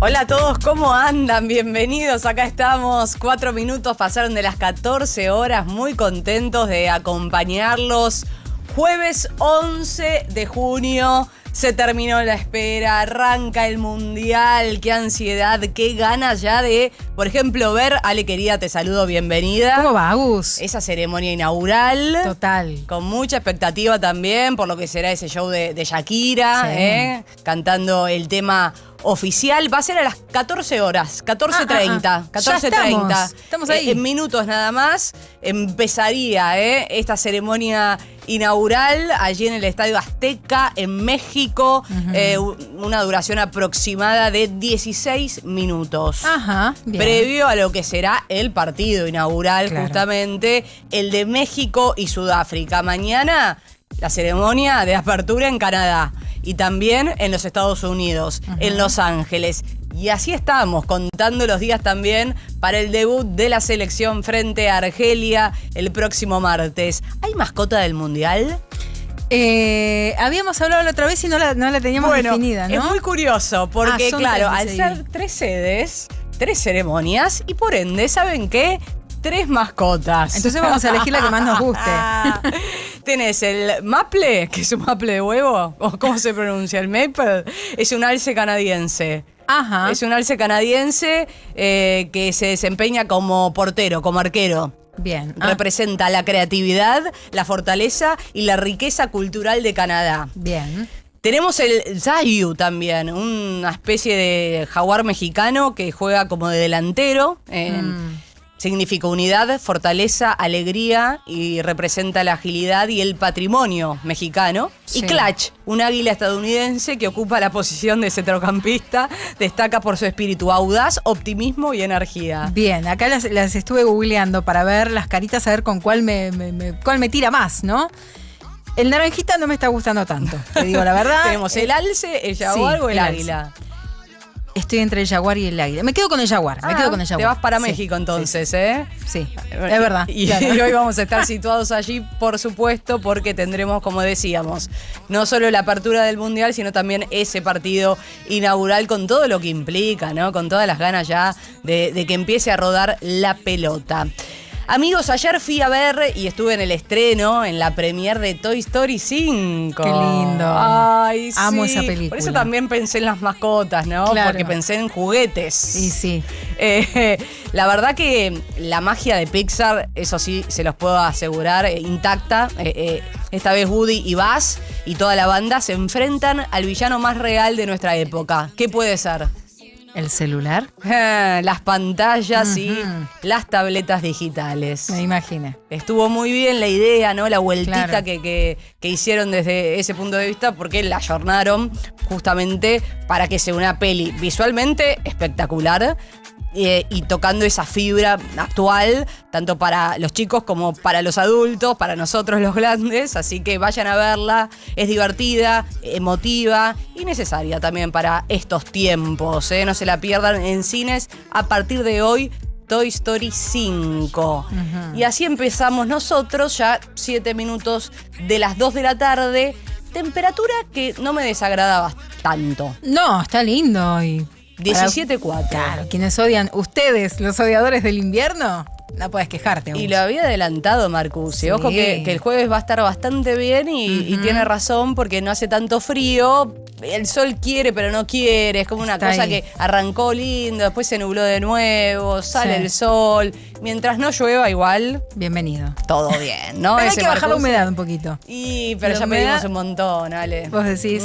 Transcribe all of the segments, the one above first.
Hola a todos, ¿cómo andan? Bienvenidos, acá estamos. 4 minutos pasaron de las 14 horas, muy contentos de acompañarlos. Jueves 11 de junio, se terminó la espera, arranca el Mundial, qué ansiedad, qué ganas ya de, por ejemplo, ver, Ale querida, te saludo, bienvenida. ¿Cómo va, Agus? Esa ceremonia inaugural. Total. Con mucha expectativa también por lo que será ese show de Shakira, Sí. Cantando el tema oficial. Va a ser a las 14 horas, 14:30. 14:30. Estamos ahí. En minutos nada más empezaría esta ceremonia inaugural allí en el Estadio Azteca, en México. Una duración aproximada de 16 minutos. Ajá, bien. Previo a lo que será el partido inaugural, Claro. justamente, el de México y Sudáfrica. Mañana, la ceremonia de apertura en Canadá y también en los Estados Unidos, en Los Ángeles. Y así estamos, contando los días también para el debut de la selección frente a Argelia el próximo martes. ¿Hay mascota del Mundial? Habíamos hablado la otra vez y no la teníamos definida, ¿no? Es muy curioso, porque son claro, 3, al ser 3 sedes, 3 ceremonias, y por ende, ¿saben qué? 3 mascotas. Entonces vamos a elegir la que más nos guste. Tenés el maple, que es un maple de huevo, o ¿cómo se pronuncia? El maple, es un alce canadiense. Ajá. Es un alce canadiense que se desempeña como portero, como arquero. Bien. Representa la creatividad, la fortaleza y la riqueza cultural de Canadá. Bien. Tenemos el Zayu también, una especie de jaguar mexicano que juega como de delantero. Significa unidad, fortaleza, alegría y representa la agilidad y el patrimonio mexicano. Sí. Y Clutch, un águila estadounidense que ocupa la posición de centrocampista, destaca por su espíritu audaz, optimismo y energía. Bien, acá las estuve googleando para ver las caritas, a ver con cuál cuál me tira más, ¿no? El naranjita no me está gustando tanto, te digo la verdad. Tenemos el alce, el jaguar sí, o el el alce. águila. Estoy entre el jaguar y el águila. Me quedo con el jaguar, Te vas para Sí, México entonces, sí. ¿eh? Sí, es verdad. Y, claro. y hoy vamos a estar situados allí, por supuesto, porque tendremos, como decíamos, no solo la apertura del Mundial, sino también ese partido inaugural con todo lo que implica, ¿no? Con todas las ganas ya de que empiece a rodar la pelota. Amigos, ayer fui a ver y estuve en el estreno, en la premiere de Toy Story 5. Qué lindo. Ay, sí. Amo esa película. Por eso también pensé en las mascotas, ¿no? Claro. Porque pensé en juguetes. Sí. La verdad que la magia de Pixar, eso sí, se los puedo asegurar, intacta. Esta vez Woody y Buzz y toda la banda se enfrentan al villano más real de nuestra época. ¿Qué puede ser? ¿El celular? Las pantallas y las tabletas digitales. Me imaginé. Estuvo muy bien la idea, ¿no? La vueltita Claro. que hicieron desde ese punto de vista, porque la ayornaron justamente para que sea una peli visualmente espectacular y tocando esa fibra actual, tanto para los chicos como para los adultos, para nosotros los grandes. Así que vayan a verla, es divertida, emotiva y necesaria también para estos tiempos, ¿eh? No se la pierdan en cines a partir de hoy. Toy Story 5. Y así empezamos nosotros, ya 7 minutos de las 2 de la tarde. Temperatura que no me desagradaba tanto. No, está lindo hoy. 17,4. Claro, quienes odian, ustedes, los odiadores del invierno, no puedes quejarte. Y lo había adelantado Marcusi. Sí. Ojo que el jueves va a estar bastante bien y tiene razón porque no hace tanto frío. El sol quiere, pero no quiere. Es como una Está cosa ahí. que arrancó lindo, después se nubló de nuevo, sale Sí. el sol. Mientras no llueva, igual, Bienvenido. todo bien, ¿no? Pero hay Ese que bajar la Marcusi. humedad un poquito. Pero La ya humedad- pedimos un montón, Ale. Vos decís.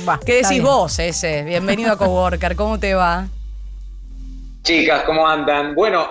Va, ¿Qué está decís bien. vos, ese? Bienvenido a Coworker, ¿cómo te va? Chicas, ¿cómo andan? Bueno,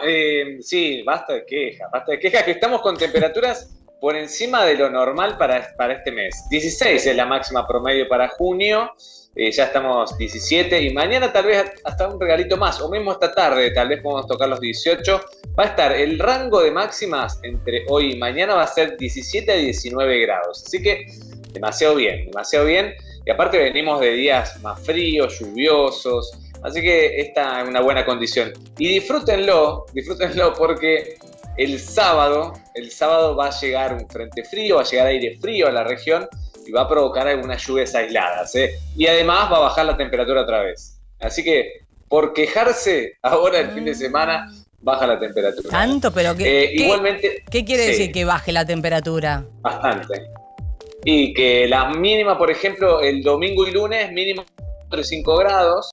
sí, basta de quejas, que estamos con temperaturas por encima de lo normal para este mes. 16 es la máxima promedio para junio, ya estamos 17 y mañana tal vez hasta un regalito más, o mismo esta tarde tal vez podemos tocar los 18. Va a estar el rango de máximas entre hoy y mañana va a ser 17 a 19 grados, así que demasiado bien. Y aparte venimos de días más fríos, lluviosos, así que está en una buena condición. Y disfrútenlo porque el sábado va a llegar un frente frío, va a llegar aire frío a la región y va a provocar algunas lluvias aisladas, ¿eh? Y además va a bajar la temperatura otra vez. Así que por quejarse, ahora el fin de semana baja la temperatura. Tanto, pero igualmente, ¿qué quiere sí, decir que baje la temperatura? Bastante. Y que la mínima, por ejemplo, el domingo y lunes, mínimo entre 5 grados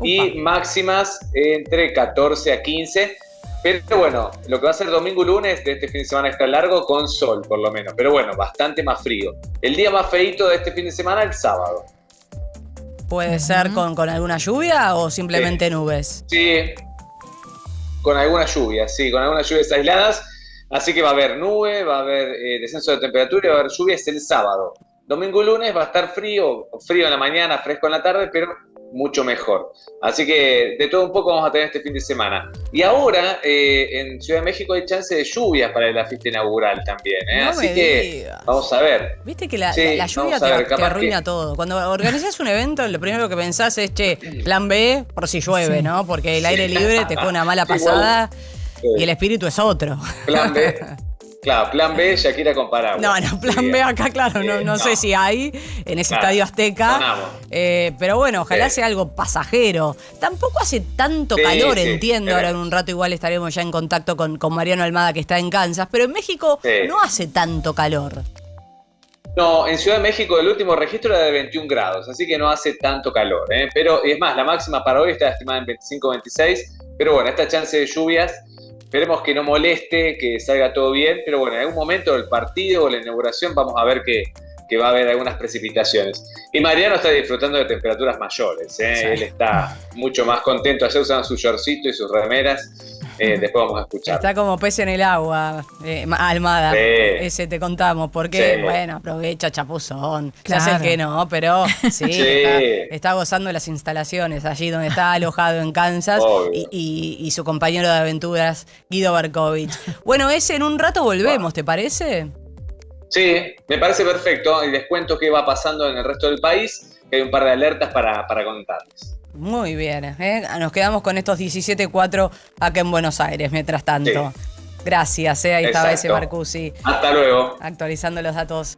y máximas entre 14 a 15. Pero bueno, lo que va a ser domingo y lunes de este fin de semana está largo con sol, por lo menos. Pero bueno, bastante más frío. El día más feíto de este fin de semana, el sábado. ¿Puede ser con alguna lluvia o simplemente nubes? Sí, con algunas lluvias, con algunas lluvias aisladas. Así que va a haber nube, va a haber descenso de temperatura y va a haber lluvias el sábado. Domingo y lunes va a estar frío en la mañana, fresco en la tarde, pero mucho mejor. Así que de todo un poco vamos a tener este fin de semana. Y ahora en Ciudad de México hay chance de lluvias para la fiesta inaugural también. No Así que vamos a ver. Viste que la lluvia te arruina todo. Cuando organizas un evento, lo primero que pensás es, plan B, por si llueve, ¿no? Porque el aire libre te pone una mala pasada y el espíritu es otro. Plan B. Claro, plan B, Shakira con paraguas. No, plan B acá, claro, no sé si hay en ese Estadio Azteca. Pero bueno, ojalá sea algo pasajero. Tampoco hace tanto calor, entiendo. Ahora en un rato igual estaremos ya en contacto con Mariano Almada, que está en Kansas. Pero en México no hace tanto calor. No, en Ciudad de México el último registro era de 21 grados, así que no hace tanto calor. Pero es más, la máxima para hoy está estimada en 25-26. Pero bueno, esta chance de lluvias, esperemos que no moleste, que salga todo bien, pero bueno, en algún momento del partido o la inauguración vamos a ver que va a haber algunas precipitaciones. Y Mariano está disfrutando de temperaturas mayores, Sí. Él está mucho más contento, ayer usaban su shortcito y sus remeras, después vamos a escuchar. Está como pez en el agua, Almada, ese te contamos, porque bueno, aprovecha chapuzón, ya sé que no, pero está gozando las instalaciones allí donde está alojado en Kansas y su compañero de aventuras, Guido Berkovich. Bueno, en un rato volvemos, ¿te parece? Sí, me parece perfecto y les cuento qué va pasando en el resto del país, que hay un par de alertas para contarles. Muy bien, nos quedamos con estos 17.4 acá en Buenos Aires, mientras tanto. Sí. Gracias, ahí estaba ese Marcusi. Hasta luego. Actualizando los datos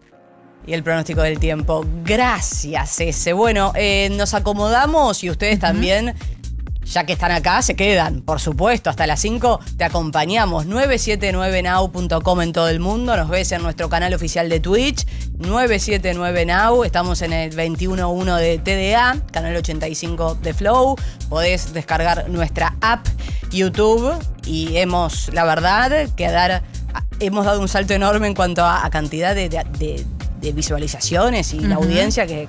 y el pronóstico del tiempo. Gracias, ese. Bueno, nos acomodamos y ustedes también, ya que están acá, se quedan, por supuesto, hasta las 5 te acompañamos. 979now.com en todo el mundo, nos ves en nuestro canal oficial de Twitch, 979now, estamos en el 21.1 de TDA, canal 85 de Flow, podés descargar nuestra app, YouTube, y hemos dado un salto enorme en cuanto a cantidad de visualizaciones y la audiencia que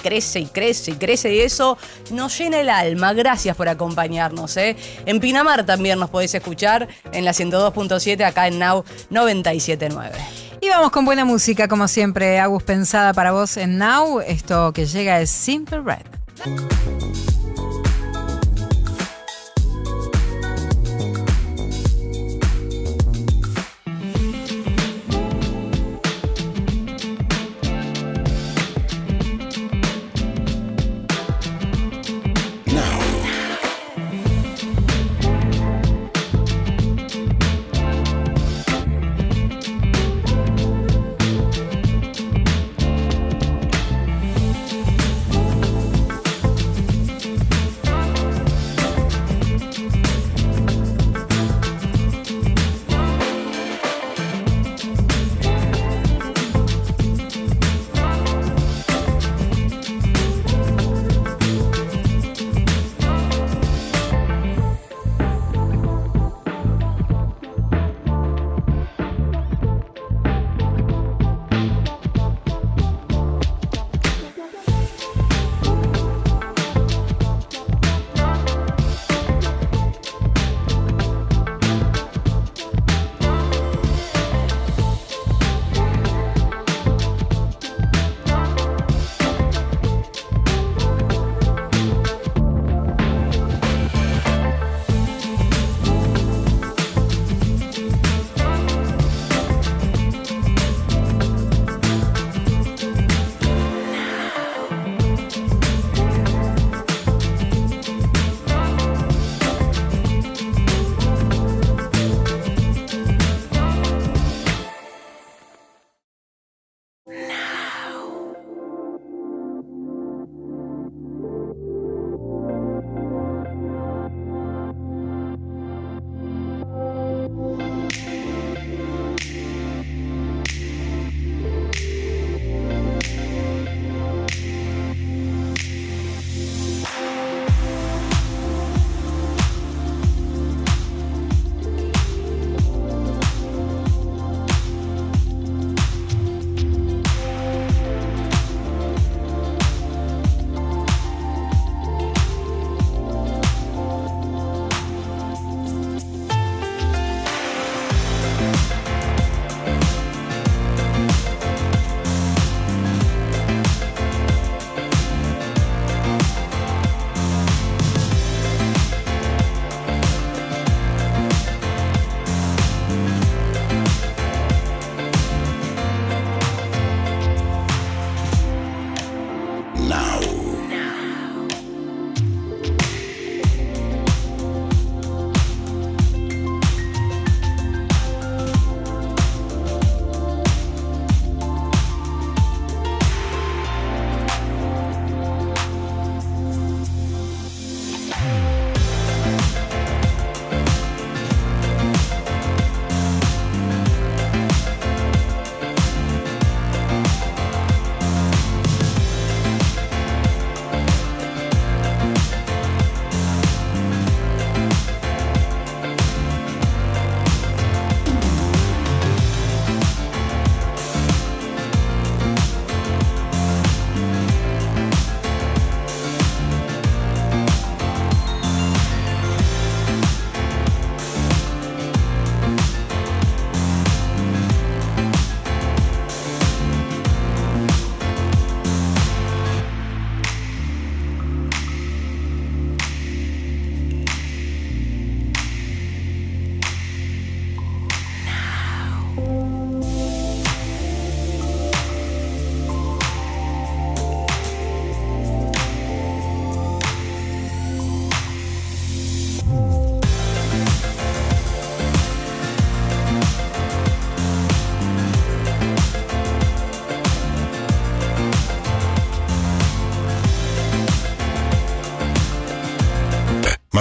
crece y crece y crece, y eso nos llena el alma. Gracias por acompañarnos. En Pinamar también nos podés escuchar en la 102.7, acá en Now 97.9. Y vamos con buena música, como siempre, Agus, pensada para vos en Now. Esto que llega es Simple Red.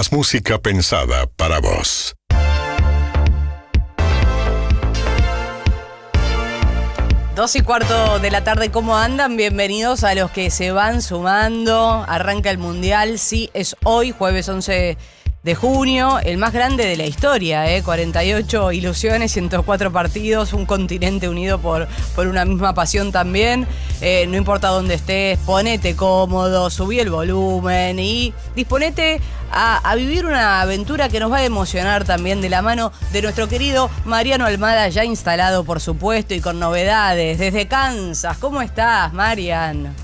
más música pensada para vos. Dos y cuarto de la tarde, ¿cómo andan? Bienvenidos a los que se van sumando. Arranca el Mundial, sí, es hoy, jueves 11 de junio, el más grande de la historia, 48 ilusiones, 104 partidos, un continente unido por una misma pasión también. No importa dónde estés, ponete cómodo, subí el volumen y disponete a vivir una aventura que nos va a emocionar también de la mano de nuestro querido Mariano Almada, ya instalado por supuesto y con novedades desde Kansas. ¿Cómo estás, Marian?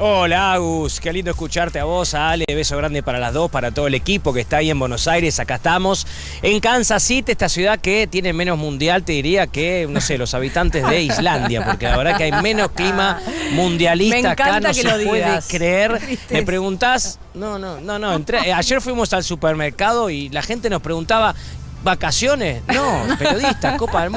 Hola Agus, qué lindo escucharte a vos, a Ale, beso grande para las dos, para todo el equipo que está ahí en Buenos Aires. Acá estamos en Kansas City, esta ciudad que tiene menos mundial, te diría que, no sé, los habitantes de Islandia, porque la verdad que hay menos clima mundialista acá, no se puede creer. Me preguntás, no, ayer fuimos al supermercado y la gente nos preguntaba, ¿vacaciones? No, periodistas, Copa del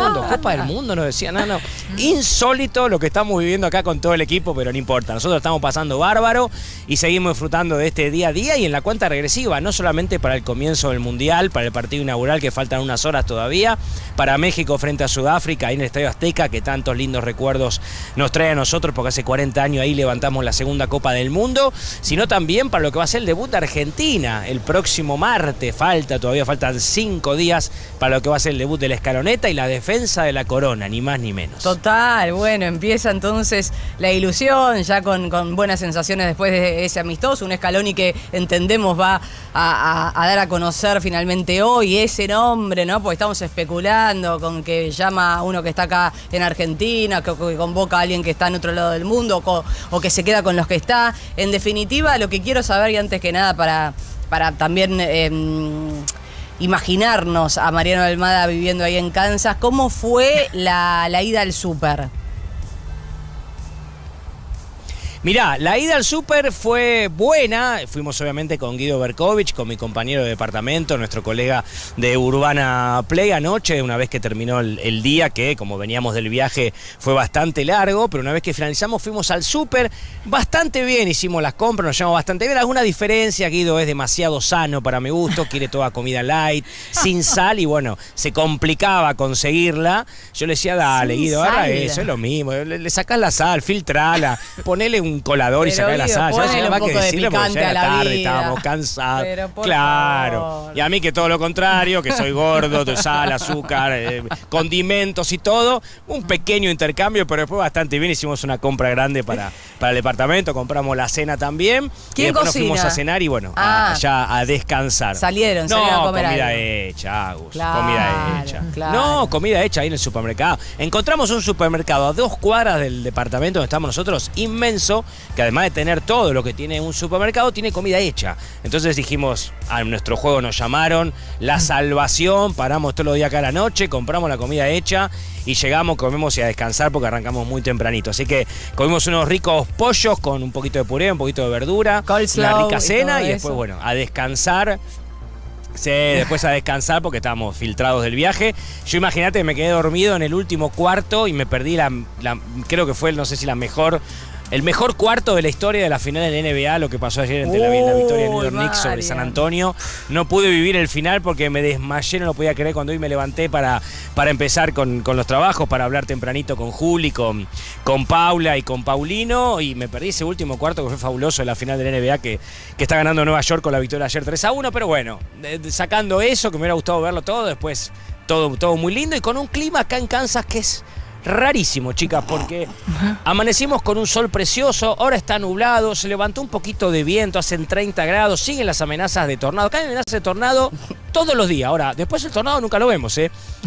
Mundo, nos decían, no. Insólito lo que estamos viviendo acá con todo el equipo, pero no importa. Nosotros estamos pasando bárbaro y seguimos disfrutando de este día a día y en la cuenta regresiva, no solamente para el comienzo del Mundial, para el partido inaugural que faltan unas horas todavía, para México frente a Sudáfrica, ahí en el Estadio Azteca, que tantos lindos recuerdos nos trae a nosotros, porque hace 40 años ahí levantamos la segunda Copa del Mundo, sino también para lo que va a ser el debut de Argentina el próximo martes. Todavía faltan 5 días para lo que va a ser el debut de la Escaloneta y la defensa de la corona, ni más ni menos. Total, bueno, empieza entonces la ilusión, ya con buenas sensaciones después de ese amistoso, un Scaloni que entendemos va a dar a conocer finalmente hoy ese nombre, ¿no? Porque estamos especulando con que llama a uno que está acá en Argentina, que convoca a alguien que está en otro lado del mundo o que se queda con los que está. En definitiva, lo que quiero saber, y antes que nada para también imaginarnos a Mariano Almada viviendo ahí en Kansas, ¿cómo fue la ida al súper? Mirá, la ida al súper fue buena. Fuimos obviamente con Guido Berkovich, con mi compañero de departamento, nuestro colega de Urbana Play anoche, una vez que terminó el día, que como veníamos del viaje fue bastante largo, pero una vez que finalizamos fuimos al súper bastante bien, hicimos las compras, nos llevamos bastante bien. Alguna diferencia, Guido es demasiado sano para mi gusto, quiere toda comida light, sin sal, y bueno, se complicaba conseguirla. Yo le decía, dale, sin Guido, ahora eso, es lo mismo, le sacás la sal, filtrala, ponele un colador y sacar la sal. Ya más que decirle porque ya era tarde, estábamos cansados. Claro. Favor. Y a mí que todo lo contrario, que soy gordo, de sal, azúcar, condimentos y todo. Un pequeño intercambio, pero después bastante bien. Hicimos una compra grande para el departamento, compramos la cena también. ¿Quién y después cocina? Nos fuimos a cenar y bueno, allá a descansar. Salieron a comer comida algo. Hecha, Agus. Claro, comida hecha. Claro. No, comida hecha ahí en el supermercado. Encontramos un supermercado a 2 cuadras del departamento donde estamos nosotros, inmenso, que además de tener todo lo que tiene un supermercado, tiene comida hecha. Entonces dijimos, a nuestro juego nos llamaron, la salvación, paramos todos los días acá a la noche, compramos la comida hecha y llegamos, comemos y a descansar porque arrancamos muy tempranito. Así que comimos unos ricos pollos con un poquito de puré, un poquito de verdura, coleslaw, una rica cena y después, eso. bueno, a descansar. Sí, después a descansar porque estábamos filtrados del viaje. Yo imagínate, me quedé dormido en el último cuarto y me perdí creo que fue, no sé si el mejor cuarto de la historia de la final de la NBA, lo que pasó ayer entre la victoria de New York Knicks sobre San Antonio. No pude vivir el final porque me desmayé, no lo podía creer cuando hoy me levanté para empezar con los trabajos, para hablar tempranito con Juli, con Paula y con Paulino, y me perdí ese último cuarto que fue fabuloso de la final de la NBA que está ganando Nueva York con la victoria ayer 3-1, pero bueno, sacando eso, que me hubiera gustado verlo todo, después todo muy lindo y con un clima acá en Kansas que es rarísimo, chicas, porque amanecimos con un sol precioso, ahora está nublado, se levantó un poquito de viento, hacen 30 grados, siguen las amenazas de tornado. Acá hay amenazas de tornado todos los días. Ahora, después el tornado nunca lo vemos,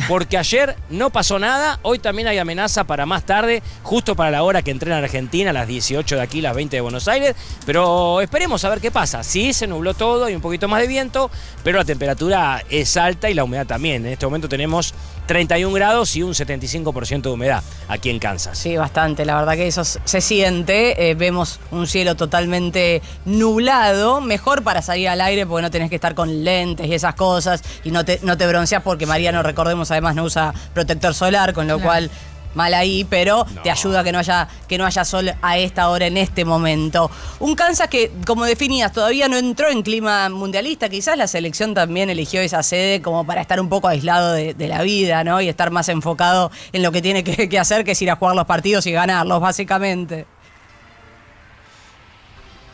porque ayer no pasó nada, hoy también hay amenaza para más tarde, justo para la hora que entrena Argentina, a las 18 de aquí, las 20 de Buenos Aires, pero esperemos a ver qué pasa. Sí, se nubló todo y un poquito más de viento, pero la temperatura es alta y la humedad también. En este momento tenemos 31 grados y un 75% de humedad aquí en Kansas. Sí, bastante, la verdad que eso se siente. Vemos un cielo totalmente nublado, mejor para salir al aire porque no tenés que estar con lentes y esas cosas y no te bronceás porque Mariano, recordemos, además no usa protector solar, con lo cual mal ahí, pero No. te ayuda a que no haya sol a esta hora, en este momento. Un Kansas que, como definías, todavía no entró en clima mundialista. Quizás la selección también eligió esa sede como para estar un poco aislado de la vida, ¿no? Y estar más enfocado en lo que tiene que hacer, que es ir a jugar los partidos y ganarlos, básicamente.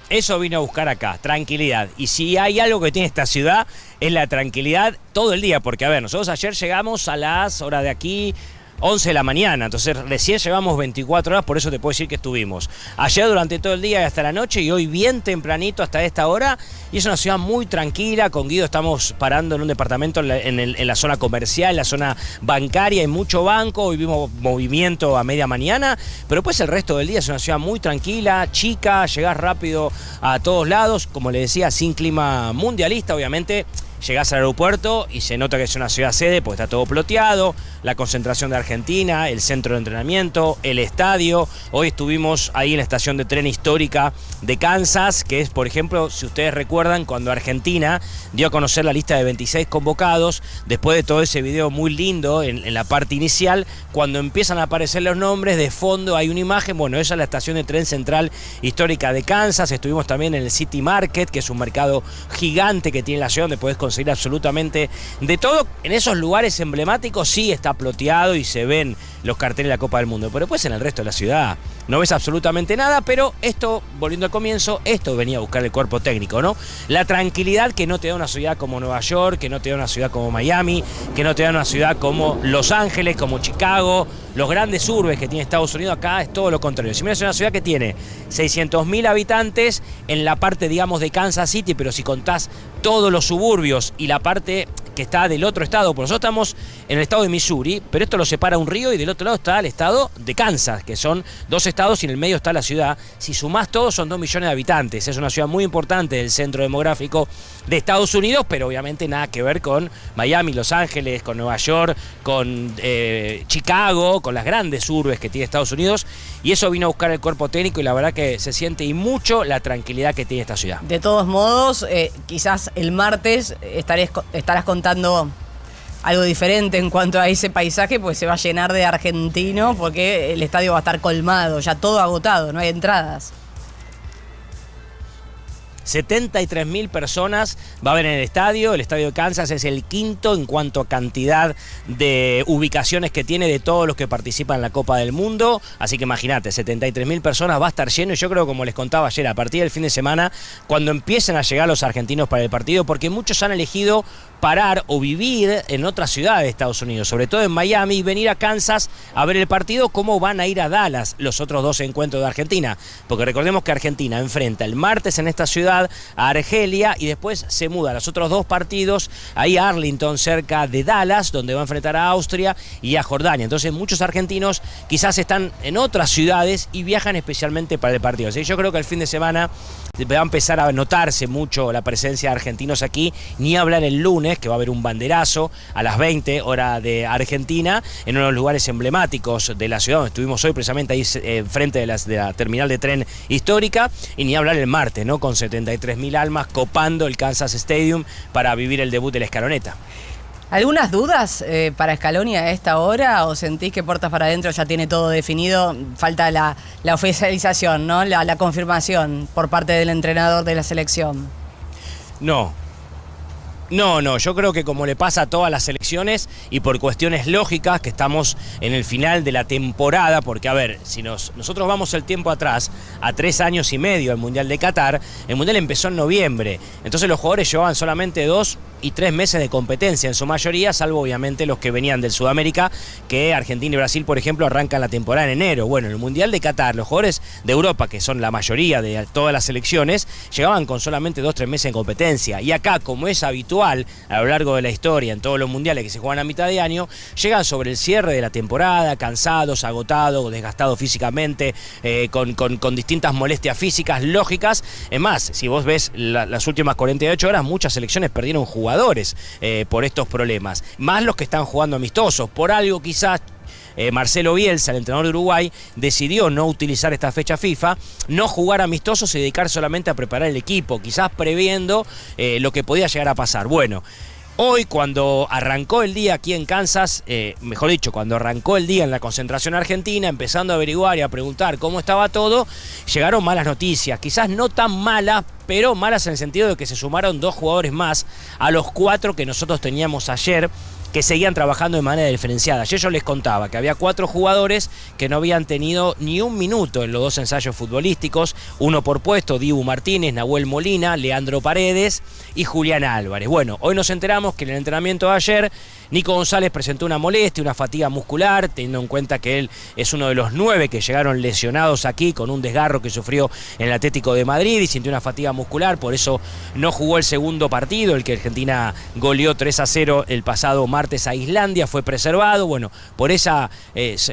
Eso vino a buscar acá, tranquilidad. Y si hay algo que tiene esta ciudad, es la tranquilidad todo el día. Porque, a ver, nosotros ayer llegamos a las horas de aquí, 11 de la mañana. Entonces, recién llevamos 24 horas, por eso te puedo decir que estuvimos ayer durante todo el día y hasta la noche, y hoy bien tempranito hasta esta hora. Y es una ciudad muy tranquila. Con Guido estamos parando en un departamento en la zona comercial, en la zona bancaria. Hay mucho banco, hoy vimos movimiento a media mañana. Pero pues el resto del día es una ciudad muy tranquila, chica, llegás rápido a todos lados. Como le decía, sin clima mundialista, obviamente. Llegás al aeropuerto y se nota que es una ciudad sede porque está todo ploteado, la concentración de Argentina, el centro de entrenamiento, el estadio. Hoy estuvimos ahí en la estación de tren histórica de Kansas, que es, por ejemplo, si ustedes recuerdan, cuando Argentina dio a conocer la lista de 26 convocados, después de todo ese video muy lindo en la parte inicial, cuando empiezan a aparecer los nombres, de fondo hay una imagen. Bueno, esa es la estación de tren central histórica de Kansas. Estuvimos también en el City Market, que es un mercado gigante que tiene la ciudad, donde podés conseguir absolutamente de todo. En esos lugares emblemáticos sí está ploteado y se ven los carteles de la Copa del Mundo, pero después en el resto de la ciudad no ves absolutamente nada. Pero esto, volviendo al comienzo, esto venía a buscar el cuerpo técnico, ¿no? La tranquilidad que no te da una ciudad como Nueva York, que no te da una ciudad como Miami, que no te da una ciudad como Los Ángeles, como Chicago, los grandes urbes que tiene Estados Unidos. Acá es todo lo contrario. Si miras una ciudad que tiene 600.000 habitantes en la parte, digamos, de Kansas City, pero si contás todos los suburbios y la parte que está del otro estado, porque nosotros estamos en el estado de Missouri, pero esto lo separa un río y del otro lado está el estado de Kansas, que son 2 estados y en el medio está la ciudad. Si sumás todos son 2 millones de habitantes. Es una ciudad muy importante del centro demográfico de Estados Unidos, pero obviamente nada que ver con Miami, Los Ángeles, con Nueva York, con Chicago, con las grandes urbes que tiene Estados Unidos. Y eso vino a buscar el cuerpo técnico y la verdad que se siente y mucho la tranquilidad que tiene esta ciudad. De todos modos, quizás el martes estarás contando algo diferente en cuanto a ese paisaje, pues se va a llenar de argentinos porque el estadio va a estar colmado, ya todo agotado, no hay entradas. 73.000 personas va a haber en el estadio. El estadio de Kansas es el quinto en cuanto a cantidad de ubicaciones que tiene de todos los que participan en la Copa del Mundo. Así que imagínate, 73.000 personas, va a estar lleno. Y yo creo, como les contaba ayer, a partir del fin de semana, cuando empiecen a llegar los argentinos para el partido, porque muchos han elegido parar o vivir en otras ciudades de Estados Unidos, sobre todo en Miami, y venir a Kansas a ver el partido, como van a ir a Dallas los otros 2 encuentros de Argentina. Porque recordemos que Argentina enfrenta el martes en esta ciudad a Argelia y después se muda a los otros 2 partidos ahí a Arlington, cerca de Dallas, donde va a enfrentar a Austria y a Jordania. Entonces muchos argentinos quizás están en otras ciudades y viajan especialmente para el partido. Así que yo creo que el fin de semana va a empezar a notarse mucho la presencia de argentinos aquí, ni hablar el lunes, que va a haber un banderazo a las 20 hora de Argentina, en uno de los lugares emblemáticos de la ciudad, donde estuvimos hoy precisamente ahí frente de la terminal de tren histórica, y ni hablar el martes, ¿no? Con 73.000 almas copando el Kansas Stadium para vivir el debut de la Escaloneta. ¿Algunas dudas para Scaloni a esta hora o sentís que puertas para adentro ya tiene todo definido? Falta la oficialización, ¿no? La confirmación por parte del entrenador de la selección. No, yo creo que como le pasa a todas las selecciones y por cuestiones lógicas, que estamos en el final de la temporada, porque a ver, si nosotros vamos el tiempo atrás, a 3 años y medio al Mundial de Qatar, el Mundial empezó en noviembre, entonces los jugadores llevaban solamente 2 y 3 meses de competencia en su mayoría, salvo obviamente los que venían del Sudamérica, que Argentina y Brasil, por ejemplo, arrancan la temporada en enero. Bueno, en el Mundial de Qatar, los jugadores de Europa, que son la mayoría de todas las selecciones, llegaban con solamente 2 o 3 meses de competencia. Y acá, como es habitual a lo largo de la historia en todos los mundiales que se juegan a mitad de año, llegan sobre el cierre de la temporada, cansados, agotados, desgastados físicamente, con distintas molestias físicas, lógicas. Es más, si vos ves las últimas 48 horas, muchas selecciones perdieron jugadores por estos problemas, más los que están jugando amistosos. Por algo quizás Marcelo Bielsa, el entrenador de Uruguay, decidió no utilizar esta fecha FIFA, no jugar amistosos y dedicar solamente a preparar el equipo, quizás previendo lo que podía llegar a pasar. Bueno, Hoy, cuando arrancó el día aquí en Kansas, mejor dicho, cuando arrancó el día en la concentración argentina, empezando a averiguar y a preguntar cómo estaba todo, llegaron malas noticias. Quizás no tan malas, pero malas en el sentido de que se sumaron 2 jugadores más a los 4 que nosotros teníamos ayer, que seguían trabajando de manera diferenciada. Ayer yo les contaba que había 4 jugadores que no habían tenido ni un minuto en los 2 ensayos futbolísticos, uno por puesto, Dibu Martínez, Nahuel Molina, Leandro Paredes y Julián Álvarez. Bueno, hoy nos enteramos que en el entrenamiento de ayer, Nico González presentó una molestia, una fatiga muscular, teniendo en cuenta que él es uno de los 9 que llegaron lesionados aquí con un desgarro que sufrió en el Atlético de Madrid y sintió una fatiga muscular, por eso no jugó el segundo partido, el que Argentina goleó 3-0 el pasado martes a Islandia, fue preservado. Bueno, por esa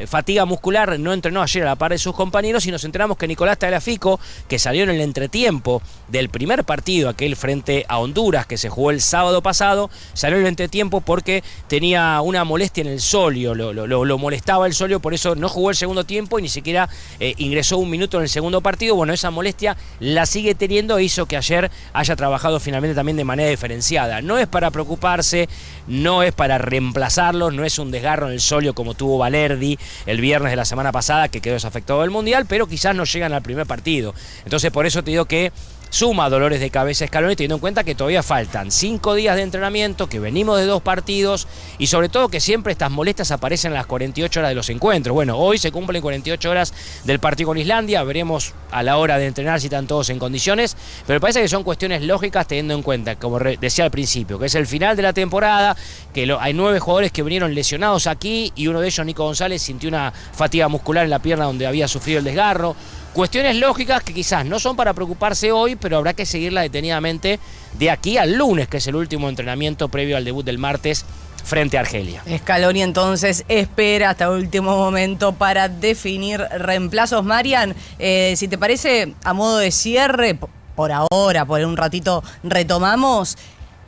fatiga muscular no entrenó ayer a la par de sus compañeros y nos enteramos que Nicolás Tagliafico, que salió en el entretiempo del primer partido, aquel frente a Honduras que se jugó el sábado pasado, salió en el entretiempo porque tenía una molestia en el sóleo, lo molestaba el sóleo, por eso no jugó el segundo tiempo y ni siquiera ingresó un minuto en el segundo partido. Bueno, esa molestia la sigue teniendo e hizo que ayer haya trabajado finalmente también de manera diferenciada. No es para preocuparse, no es para reemplazarlo, no es un desgarro en el sóleo como tuvo Valerdi el viernes de la semana pasada, que quedó desafectado del Mundial, pero quizás no llegan al primer partido. Entonces por eso te digo que suma dolores de cabeza Scaloni, teniendo en cuenta que todavía faltan 5 días de entrenamiento, que venimos de 2 partidos y sobre todo que siempre estas molestias aparecen a las 48 horas de los encuentros. Bueno, hoy se cumplen 48 horas del partido con Islandia, veremos a la hora de entrenar si están todos en condiciones, pero me parece que son cuestiones lógicas teniendo en cuenta, como decía al principio, que es el final de la temporada, que hay 9 jugadores que vinieron lesionados aquí y uno de ellos, Nico González, sintió una fatiga muscular en la pierna donde había sufrido el desgarro. Cuestiones lógicas que quizás no son para preocuparse hoy, pero habrá que seguirla detenidamente de aquí al lunes, que es el último entrenamiento previo al debut del martes frente a Argelia. Scaloni entonces espera hasta último momento para definir reemplazos. Marian, si te parece, a modo de cierre, por ahora, por un ratito retomamos.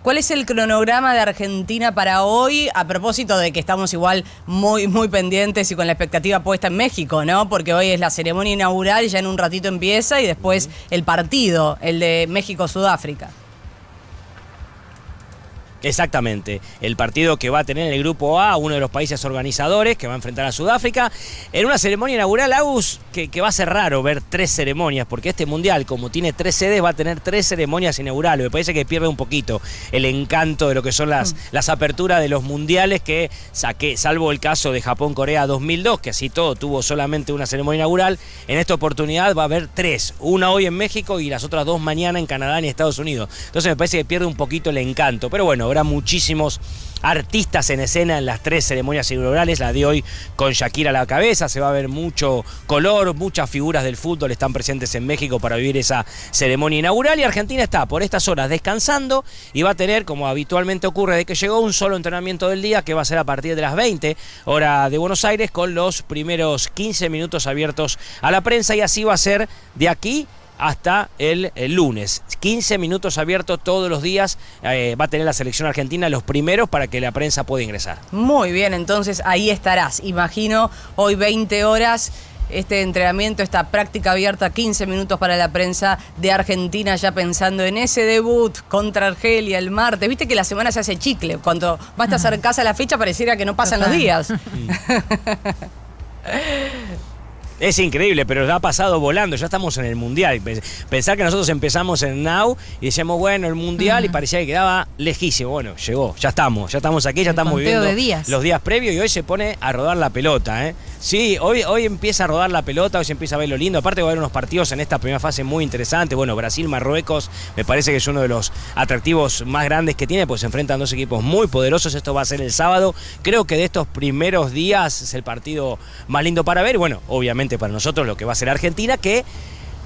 ¿Cuál es el cronograma de Argentina para hoy? A propósito de que estamos igual muy pendientes y con la expectativa puesta en México, ¿no? Porque hoy es la ceremonia inaugural, ya en un ratito empieza y después el partido, el de México-Sudáfrica. Exactamente, el partido que va a tener el Grupo A, uno de los países organizadores que va a enfrentar a Sudáfrica, en una ceremonia inaugural, Agus, que va a ser raro ver 3 ceremonias, porque este Mundial, como tiene 3 sedes, va a tener 3 ceremonias inaugurales. Me parece que pierde un poquito el encanto de lo que son las aperturas de los mundiales, que salvo el caso de Japón-Corea 2002, que así todo tuvo solamente una ceremonia inaugural, en esta oportunidad va a haber 3, una hoy en México y las otras 2 mañana en Canadá y Estados Unidos. Entonces me parece que pierde un poquito el encanto, pero bueno, habrá muchísimos artistas en escena en las 3 ceremonias inaugurales, la de hoy con Shakira a la cabeza, se va a ver mucho color, muchas figuras del fútbol están presentes en México para vivir esa ceremonia inaugural y Argentina está por estas horas descansando y va a tener, como habitualmente ocurre de que llegó, un solo entrenamiento del día que va a ser a partir de las 20 hora de Buenos Aires con los primeros 15 minutos abiertos a la prensa y así va a ser de aquí hasta el lunes. 15 minutos abiertos todos los días va a tener la selección argentina, los primeros para que la prensa pueda ingresar. Muy bien, entonces ahí estarás. Imagino hoy 20 horas, este entrenamiento, esta práctica abierta, 15 minutos para la prensa de Argentina, ya pensando en ese debut contra Argelia el martes. Viste que la semana se hace chicle. Cuando vas a acercarse a la fecha pareciera que no pasan los días. Es increíble, pero ha pasado volando, ya estamos en el Mundial. Pensar que nosotros empezamos en Now y decíamos, bueno, el Mundial, y parecía que quedaba lejísimo. Bueno, llegó, ya estamos aquí, ya estamos viviendo los días previos y hoy se pone a rodar la pelota, ¿eh? Sí, hoy empieza a rodar la pelota, hoy se empieza a ver lo lindo. Aparte va a haber unos partidos en esta primera fase muy interesantes. Bueno, Brasil-Marruecos me parece que es uno de los atractivos más grandes que tiene, pues se enfrentan 2 equipos muy poderosos. Esto va a ser el sábado. Creo que de estos primeros días es el partido más lindo para ver. Bueno, obviamente para nosotros lo que va a ser Argentina, que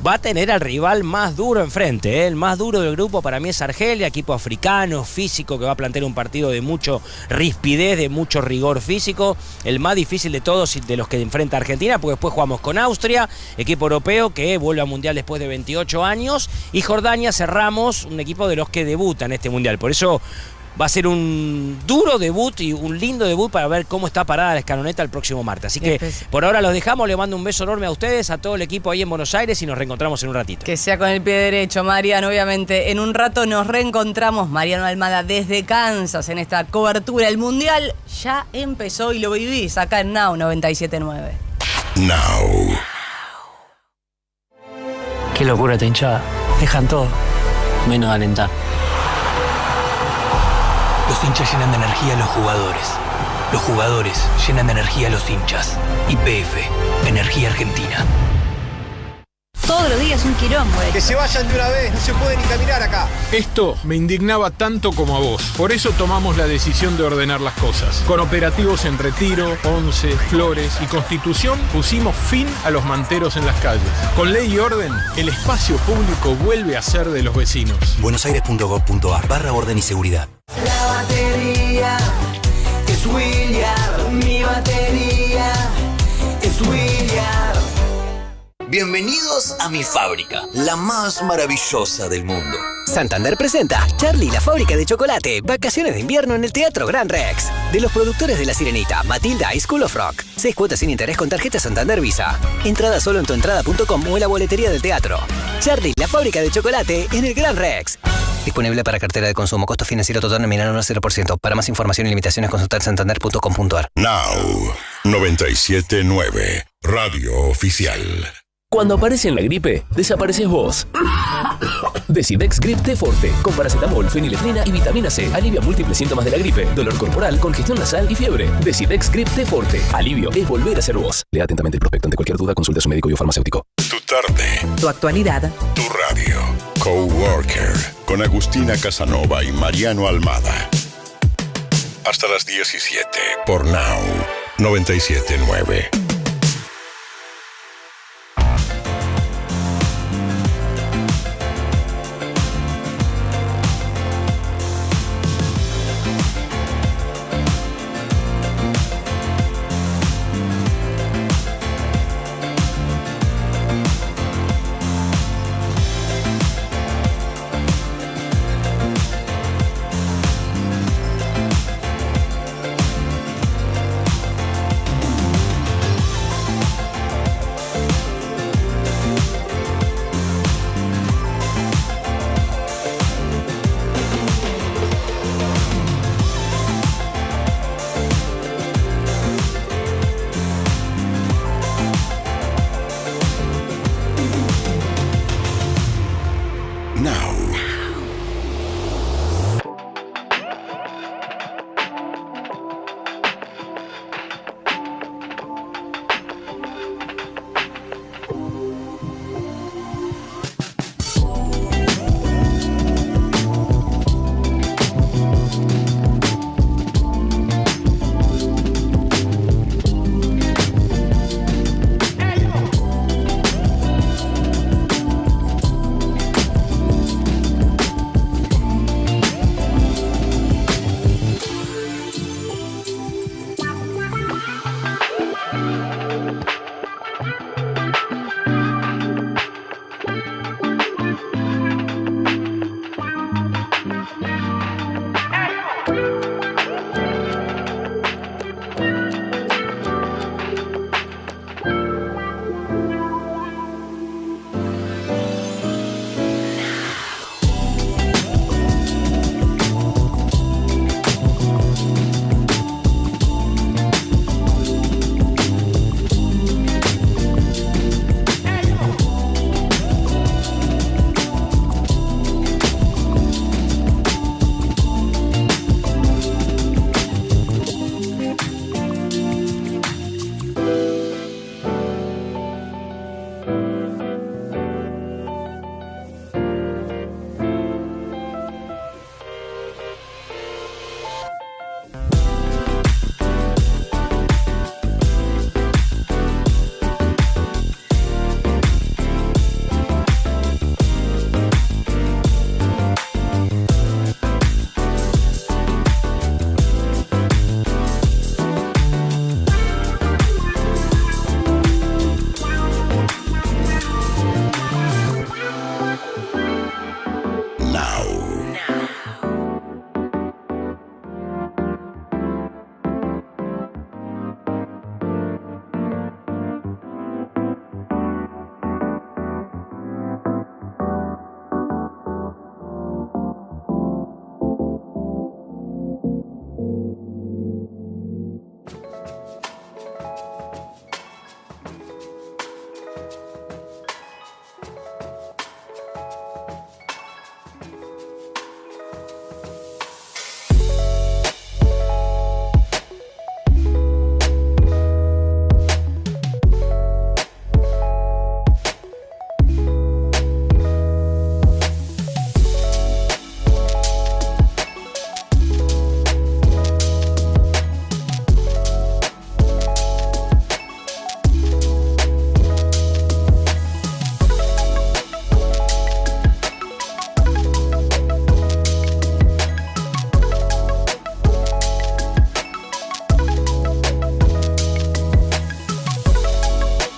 va a tener al rival más duro enfrente, ¿eh? El más duro del grupo para mí es Argelia, equipo africano, físico, que va a plantear un partido de mucho rispidez, de mucho rigor físico, el más difícil de todos de los que enfrenta Argentina, porque después jugamos con Austria, equipo europeo que vuelve al Mundial después de 28 años, y Jordania cerramos, un equipo de los que debutan este Mundial. Por eso Va a ser un duro debut y un lindo debut para ver cómo está parada la escaloneta el próximo martes. Así que por ahora los dejamos, les mando un beso enorme a ustedes, a todo el equipo ahí en Buenos Aires y nos reencontramos en un ratito. Que sea con el pie derecho, Mariano. Obviamente, en un rato nos reencontramos. Mariano Almada desde Kansas en esta cobertura. El Mundial ya empezó y lo vivís acá en Now 97.9. Now. Qué locura esta hinchada. Dejan todo, menos alentar. Los hinchas llenan de energía a los jugadores. Los jugadores llenan de energía a los hinchas. YPF, Energía Argentina. Todos los días un quilombo. Que se vayan de una vez, no se puede ni caminar acá. Esto me indignaba tanto como a vos. Por eso tomamos la decisión de ordenar las cosas. Con operativos en Retiro, Once, Flores y Constitución pusimos fin a los manteros en las calles. Con ley y orden, el espacio público vuelve a ser de los vecinos. buenosaires.gov.ar/orden y seguridad. La batería es William, mi batería es William. Bienvenidos a mi fábrica, la más maravillosa del mundo. Santander presenta Charlie la fábrica de chocolate, vacaciones de invierno en el Teatro Gran Rex. De los productores de La Sirenita, Matilda y School of Rock. 6 cuotas sin interés con tarjeta Santander Visa. Entrada solo en tuentrada.com o en la boletería del teatro. Charlie la fábrica de chocolate en el Gran Rex. Disponible para cartera de consumo. Costo financiero total nominal 0%. Para más información y limitaciones consultar santander.com.ar. Now 97.9. Radio Oficial. Cuando aparece en la gripe, desapareces vos. Decidex Grip T Forte, con paracetamol, fenilefrina y vitamina C. Alivia múltiples síntomas de la gripe, dolor corporal, congestión nasal y fiebre. Decidex Grip T Forte. Alivio es volver a ser vos. Lea atentamente el prospecto. Ante cualquier duda, consulte a su médico y o farmacéutico. Tu tarde. Tu actualidad. Tu radio. Coworker. Con Agustina Casanova y Mariano Almada. Hasta las 17. Por Now 97.9.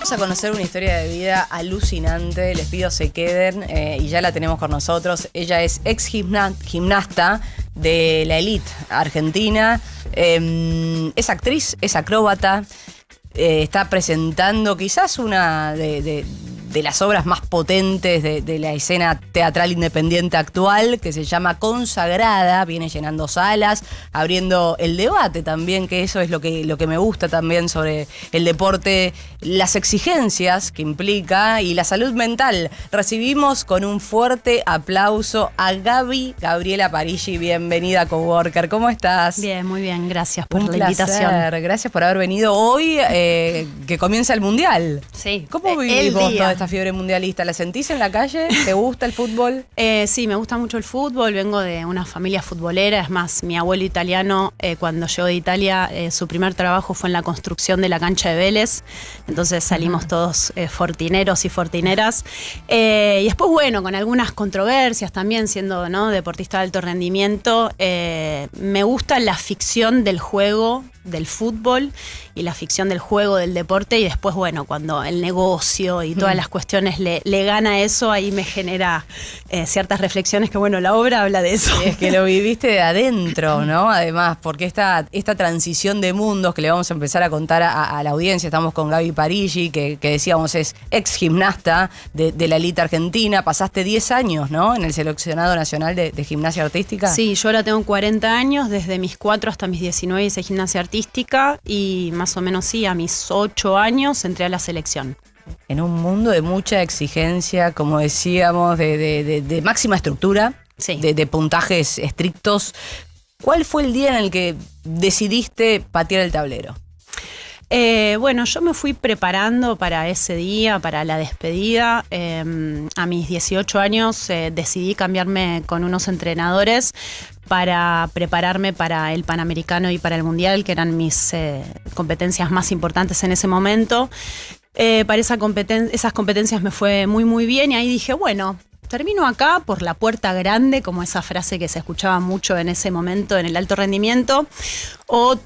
Vamos a conocer una historia de vida alucinante. Les pido se queden y ya la tenemos con nosotros. Ella es ex gimnasta de la elite argentina. Es actriz, es acróbata. Está presentando quizás una de las obras más potentes de la escena teatral independiente actual, que se llama Consagrada. Viene llenando salas, abriendo el debate también, que eso es lo que me gusta también sobre el deporte, las exigencias que implica y la salud mental. Recibimos con un fuerte aplauso a Gabriela Parigi. Bienvenida a Coworker. ¿Cómo estás? Bien, muy bien. Gracias por la placer. invitación. Gracias por haber venido hoy, que comienza el Mundial. Sí. ¿Cómo vivís vos toda esta fiebre mundialista? ¿La sentís en la calle? ¿Te gusta el fútbol? Sí, me gusta mucho el fútbol. Vengo de una familia futbolera. Es más, mi abuelo italiano, cuando llegó de Italia, su primer trabajo fue en la construcción de la cancha de Vélez. Entonces salimos todos fortineros y fortineras. Y después, bueno, con algunas controversias también, siendo, ¿no?, deportista de alto rendimiento, me gusta la ficción del juego, del fútbol, y la ficción del juego, del deporte, y después, bueno, cuando el negocio y todas las cuestiones le gana eso, ahí me genera ciertas reflexiones que, bueno, la obra habla de eso. Es que lo viviste de adentro, ¿no? Además, porque esta transición de mundos que le vamos a empezar a contar a la audiencia, estamos con Gaby Parigi, que decíamos es ex gimnasta de la elite argentina, pasaste 10 años, ¿no?, en el seleccionado nacional de gimnasia artística. Sí, yo ahora tengo 40 años, desde mis 4 hasta mis 19 hice gimnasia artística, y más o menos sí, a mis 8 años entré a la selección. En un mundo de mucha exigencia, como decíamos, de máxima estructura, sí, de puntajes estrictos, ¿cuál fue el día en el que decidiste patear el tablero? Bueno, yo me fui preparando para ese día, para la despedida. A mis 18 años decidí cambiarme con unos entrenadores para prepararme para el Panamericano y para el Mundial, que eran mis competencias más importantes en ese momento. Para esas competencias me fue muy, muy bien, y ahí dije, bueno, termino acá por la puerta grande, como esa frase que se escuchaba mucho en ese momento en el alto rendimiento, o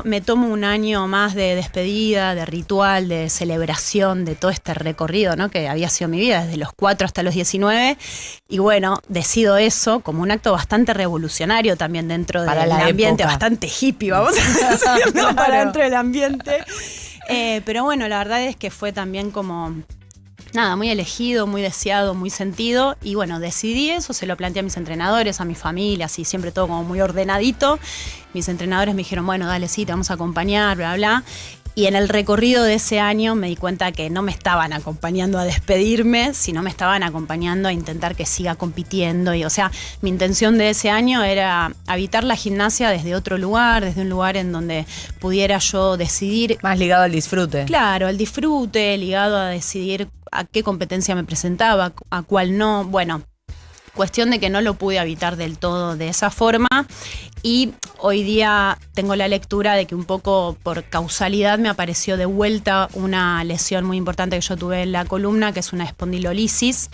me tomo un año más de despedida, de ritual, de celebración, de todo este recorrido, ¿no?, que había sido mi vida desde los 4 hasta los 19, y bueno, decido eso como un acto bastante revolucionario también dentro del ambiente, época. Bastante hippie, vamos a decir, ¿no? Claro. Para dentro del ambiente. Pero bueno, la verdad es que fue también como... nada, muy elegido, muy deseado, muy sentido, y bueno, decidí eso, se lo planteé a mis entrenadores, a mi familia, así siempre todo como muy ordenadito. Mis entrenadores me dijeron, bueno, dale, sí, te vamos a acompañar, bla, bla. Y en el recorrido de ese año me di cuenta que no me estaban acompañando a despedirme, sino me estaban acompañando a intentar que siga compitiendo. Y, o sea, mi intención de ese año era habitar la gimnasia desde otro lugar, desde un lugar en donde pudiera yo decidir. Más ligado al disfrute. Claro, al disfrute, ligado a decidir a qué competencia me presentaba, a cuál no. Bueno, cuestión de que no lo pude habitar del todo de esa forma, y hoy día tengo la lectura de que un poco por causalidad me apareció de vuelta una lesión muy importante que yo tuve en la columna, que es una espondilolisis,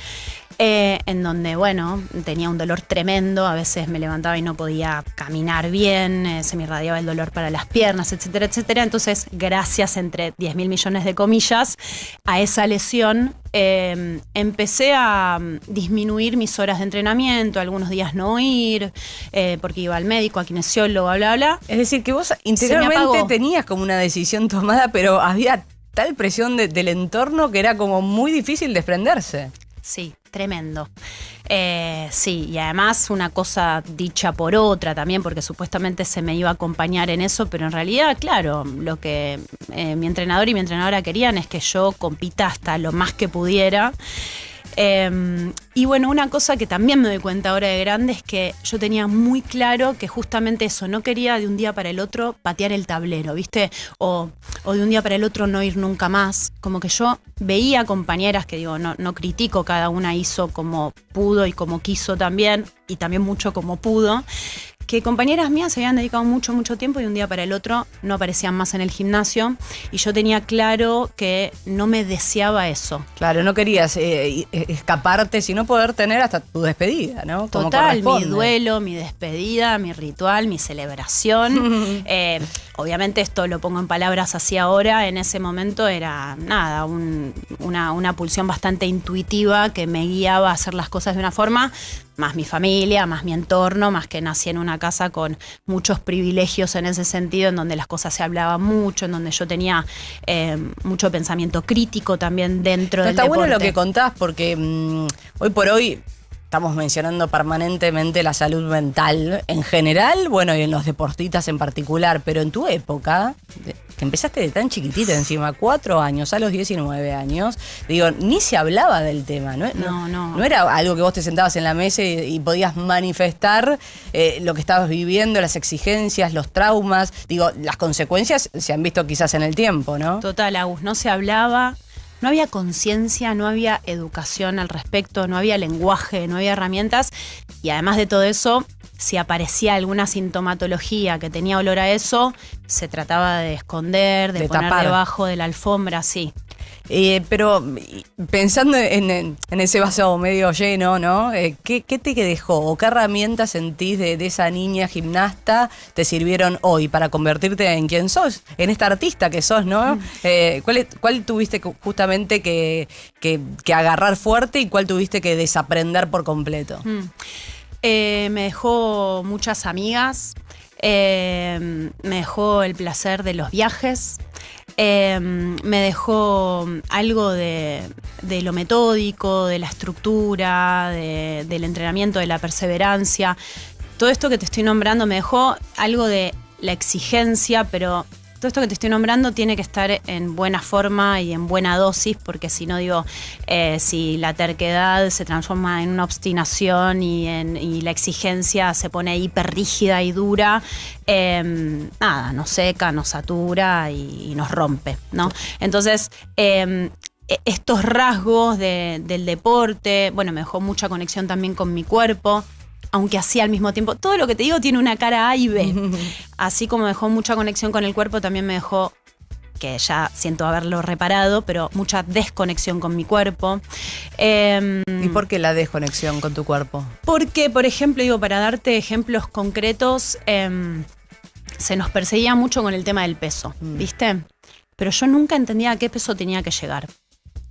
en donde, bueno, tenía un dolor tremendo, a veces me levantaba y no podía caminar bien, se me irradiaba el dolor para las piernas, etcétera, etcétera. Entonces, gracias, entre 10.000 millones de comillas, a esa lesión, empecé a disminuir mis horas de entrenamiento, algunos días no ir, porque iba al médico, a kinesiólogo, bla, bla. Es decir, que vos interiormente tenías como una decisión tomada, pero había tal presión del entorno que era como muy difícil desprenderse. Sí, tremendo. Sí, y además una cosa dicha por otra también, porque supuestamente se me iba a acompañar en eso, pero en realidad, claro, lo que mi entrenador y mi entrenadora querían es que yo compita hasta lo más que pudiera. Y bueno, una cosa que también me doy cuenta ahora de grande es que yo tenía muy claro que justamente eso, no quería de un día para el otro patear el tablero, ¿viste? O de un día para el otro no ir nunca más. Como que yo veía compañeras que, digo, no critico, cada una hizo como pudo y como quiso también, y también mucho como pudo, que compañeras mías se habían dedicado mucho, mucho tiempo y de un día para el otro no aparecían más en el gimnasio, y yo tenía claro que no me deseaba eso. Claro, no querías escaparte, sino poder tener hasta tu despedida, ¿no? Como total, mi duelo, mi despedida, mi ritual, mi celebración. Obviamente esto lo pongo en palabras así ahora, en ese momento era nada, una pulsión bastante intuitiva que me guiaba a hacer las cosas de una forma, más mi familia, más mi entorno, más que nací en una casa con muchos privilegios en ese sentido, en donde las cosas se hablaban mucho, en donde yo tenía mucho pensamiento crítico también dentro del deporte. Está bueno lo que contás porque hoy por hoy estamos mencionando permanentemente la salud mental en general, bueno, y en los deportistas en particular, pero en tu época, que empezaste de tan chiquitita encima, 4 años, a los 19 años, digo, ni se hablaba del tema, ¿no? No era algo que vos te sentabas en la mesa y podías manifestar lo que estabas viviendo, las exigencias, los traumas, digo, las consecuencias se han visto quizás en el tiempo, ¿no? Total, Agus, no se hablaba. No había conciencia, no había educación al respecto, no había lenguaje, no había herramientas y además de todo eso, si aparecía alguna sintomatología que tenía olor a eso, se trataba de esconder, de poner tapar debajo de la alfombra, sí. Pero pensando en ese vaso medio lleno, ¿no? ¿Qué te dejó o qué herramientas sentís de esa niña gimnasta te sirvieron hoy para convertirte en quien sos, en esta artista que sos, ¿no? ¿Cuál tuviste justamente que agarrar fuerte y cuál tuviste que desaprender por completo? Me dejó muchas amigas, me dejó el placer de los viajes. Me dejó algo de lo metódico, de la estructura, del entrenamiento, de la perseverancia. Todo esto que te estoy nombrando me dejó algo de la exigencia, pero todo esto que te estoy nombrando tiene que estar en buena forma y en buena dosis, porque si no, digo, si la terquedad se transforma en una obstinación y la exigencia se pone hiper rígida y dura, nada, nos seca, nos satura y nos rompe, ¿no? Entonces, estos rasgos del deporte, bueno, me dejó mucha conexión también con mi cuerpo, aunque así al mismo tiempo, todo lo que te digo tiene una cara A y B. Así como me dejó mucha conexión con el cuerpo, también me dejó, que ya siento haberlo reparado, pero mucha desconexión con mi cuerpo. ¿Y por qué la desconexión con tu cuerpo? Porque, por ejemplo, digo, para darte ejemplos concretos, se nos perseguía mucho con el tema del peso, ¿viste? Pero yo nunca entendía a qué peso tenía que llegar.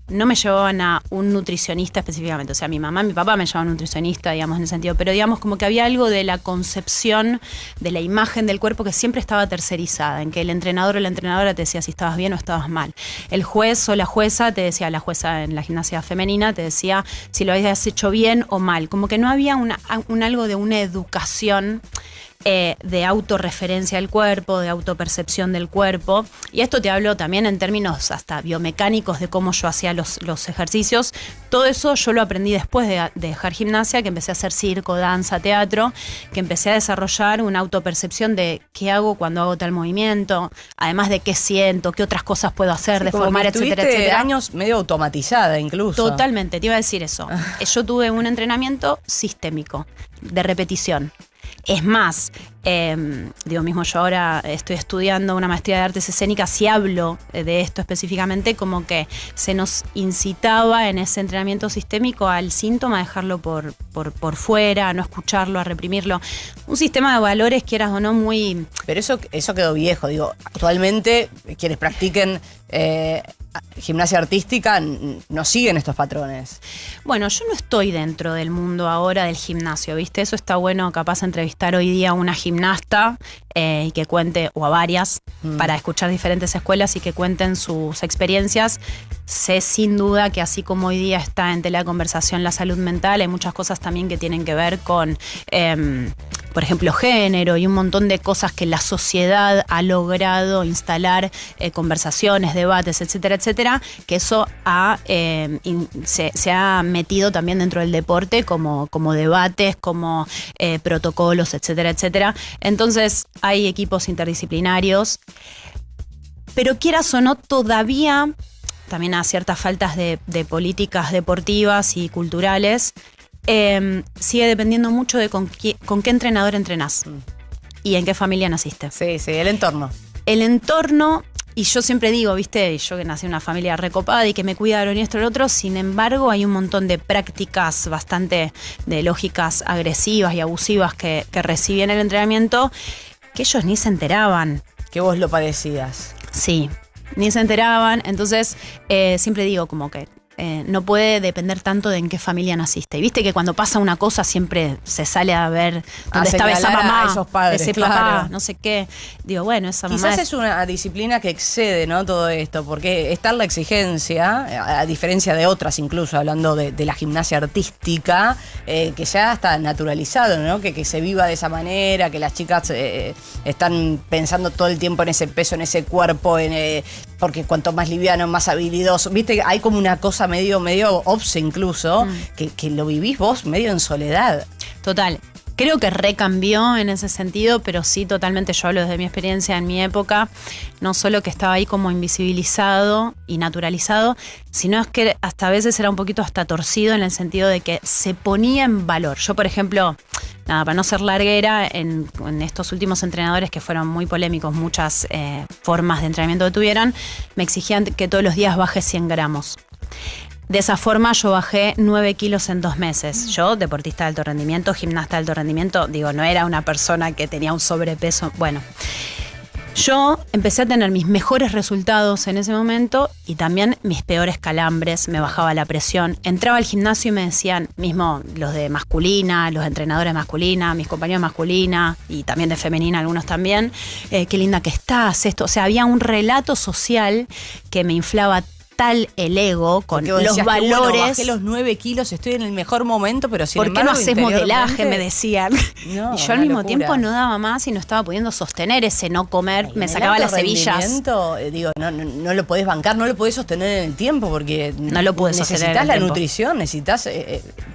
No me llevaban a un nutricionista específicamente, o sea, mi mamá y mi papá me llevaban a un nutricionista, digamos, en ese sentido, pero digamos como que había algo de la concepción, de la imagen del cuerpo que siempre estaba tercerizada, en que el entrenador o la entrenadora te decía si estabas bien o estabas mal. El juez o la jueza te decía, la jueza en la gimnasia femenina te decía si lo habías hecho bien o mal, como que no había algo de una educación de autorreferencia del cuerpo, de autopercepción del cuerpo. Y esto te hablo también en términos hasta biomecánicos de cómo yo hacía los ejercicios. Todo eso yo lo aprendí después de dejar gimnasia, que empecé a hacer circo, danza, teatro, que empecé a desarrollar una autopercepción de qué hago cuando hago tal movimiento, además de qué siento, qué otras cosas puedo hacer, de formar, etcétera, etcétera. Años medio automatizada incluso. Totalmente, te iba a decir eso. Yo tuve un entrenamiento sistémico, de repetición. Es más, digo mismo, yo ahora estoy estudiando una maestría de artes escénicas y hablo de esto específicamente, como que se nos incitaba en ese entrenamiento sistémico al síntoma a dejarlo por fuera, a no escucharlo, a reprimirlo. Un sistema de valores, quieras o no, muy... Pero eso quedó viejo, digo, actualmente quienes practiquen gimnasia artística no siguen estos patrones. Bueno, yo no estoy dentro del mundo ahora del gimnasio, ¿viste? Eso está bueno, capaz entrevistar hoy día a una gimnasta y que cuente, o a varias, para escuchar diferentes escuelas y que cuenten sus experiencias. Sé sin duda que así como hoy día está en tela de conversación la salud mental, hay muchas cosas también que tienen que ver con... por ejemplo, género y un montón de cosas que la sociedad ha logrado instalar, conversaciones, debates, etcétera, etcétera, que eso se ha metido también dentro del deporte como debates, como protocolos, etcétera, etcétera. Entonces hay equipos interdisciplinarios, pero quieras o no, todavía también hay ciertas faltas de políticas deportivas y culturales. Sigue dependiendo mucho de con qué entrenador entrenás y en qué familia naciste. Sí, el entorno. El entorno, y yo siempre digo, viste, yo que nací en una familia recopada y que me cuidaron y esto y lo otro, sin embargo hay un montón de prácticas bastante de lógicas agresivas y abusivas que recibí en el entrenamiento que ellos ni se enteraban. que vos lo padecías. Sí, ni se enteraban. Entonces, siempre digo como que no puede depender tanto de en qué familia naciste. Y viste que cuando pasa una cosa siempre se sale a ver dónde estaba esa mamá, a esos padres, ese claro. papá, no sé qué. Digo, bueno, esa mamá Quizás es una disciplina que excede, ¿no? Todo esto, porque está la exigencia, a diferencia de otras, incluso hablando de la gimnasia artística, que ya está naturalizado, ¿no? Que se viva de esa manera, que las chicas están pensando todo el tiempo en ese peso, en ese cuerpo, porque cuanto más liviano, más habilidoso. Viste, hay como una cosa medio obse incluso, que lo vivís vos medio en soledad. Total. Creo que recambió en ese sentido, pero sí, totalmente, yo hablo desde mi experiencia en mi época, no solo que estaba ahí como invisibilizado y naturalizado, sino es que hasta a veces era un poquito hasta torcido en el sentido de que se ponía en valor. Yo, por ejemplo, nada, para no ser larguera, en estos últimos entrenadores que fueron muy polémicos, muchas formas de entrenamiento que tuvieron, me exigían que todos los días baje 100 gramos. De esa forma yo bajé 9 kilos en 2 meses. Yo, deportista de alto rendimiento, gimnasta de alto rendimiento, digo, no era una persona que tenía un sobrepeso. Bueno, yo empecé a tener mis mejores resultados en ese momento y también mis peores calambres, me bajaba la presión. Entraba al gimnasio y me decían, mismo los de masculina, los entrenadores masculina, mis compañeros masculina y también de femenina, algunos también, qué linda que estás, esto. O sea, había un relato social que me inflaba tal el ego con los decías valores. Que, bueno, bajé los 9 kilos, estoy en el mejor momento, pero sin ¿por qué no haces modelaje? Me decían. No, y yo al mismo locura. tiempo no daba más y no estaba pudiendo sostener ese no comer. Me sacaba las hebillas. Digo, no lo podés bancar, no lo podés sostener en el tiempo porque no lo puedes sostener en el necesitas la tiempo. Nutrición, necesitas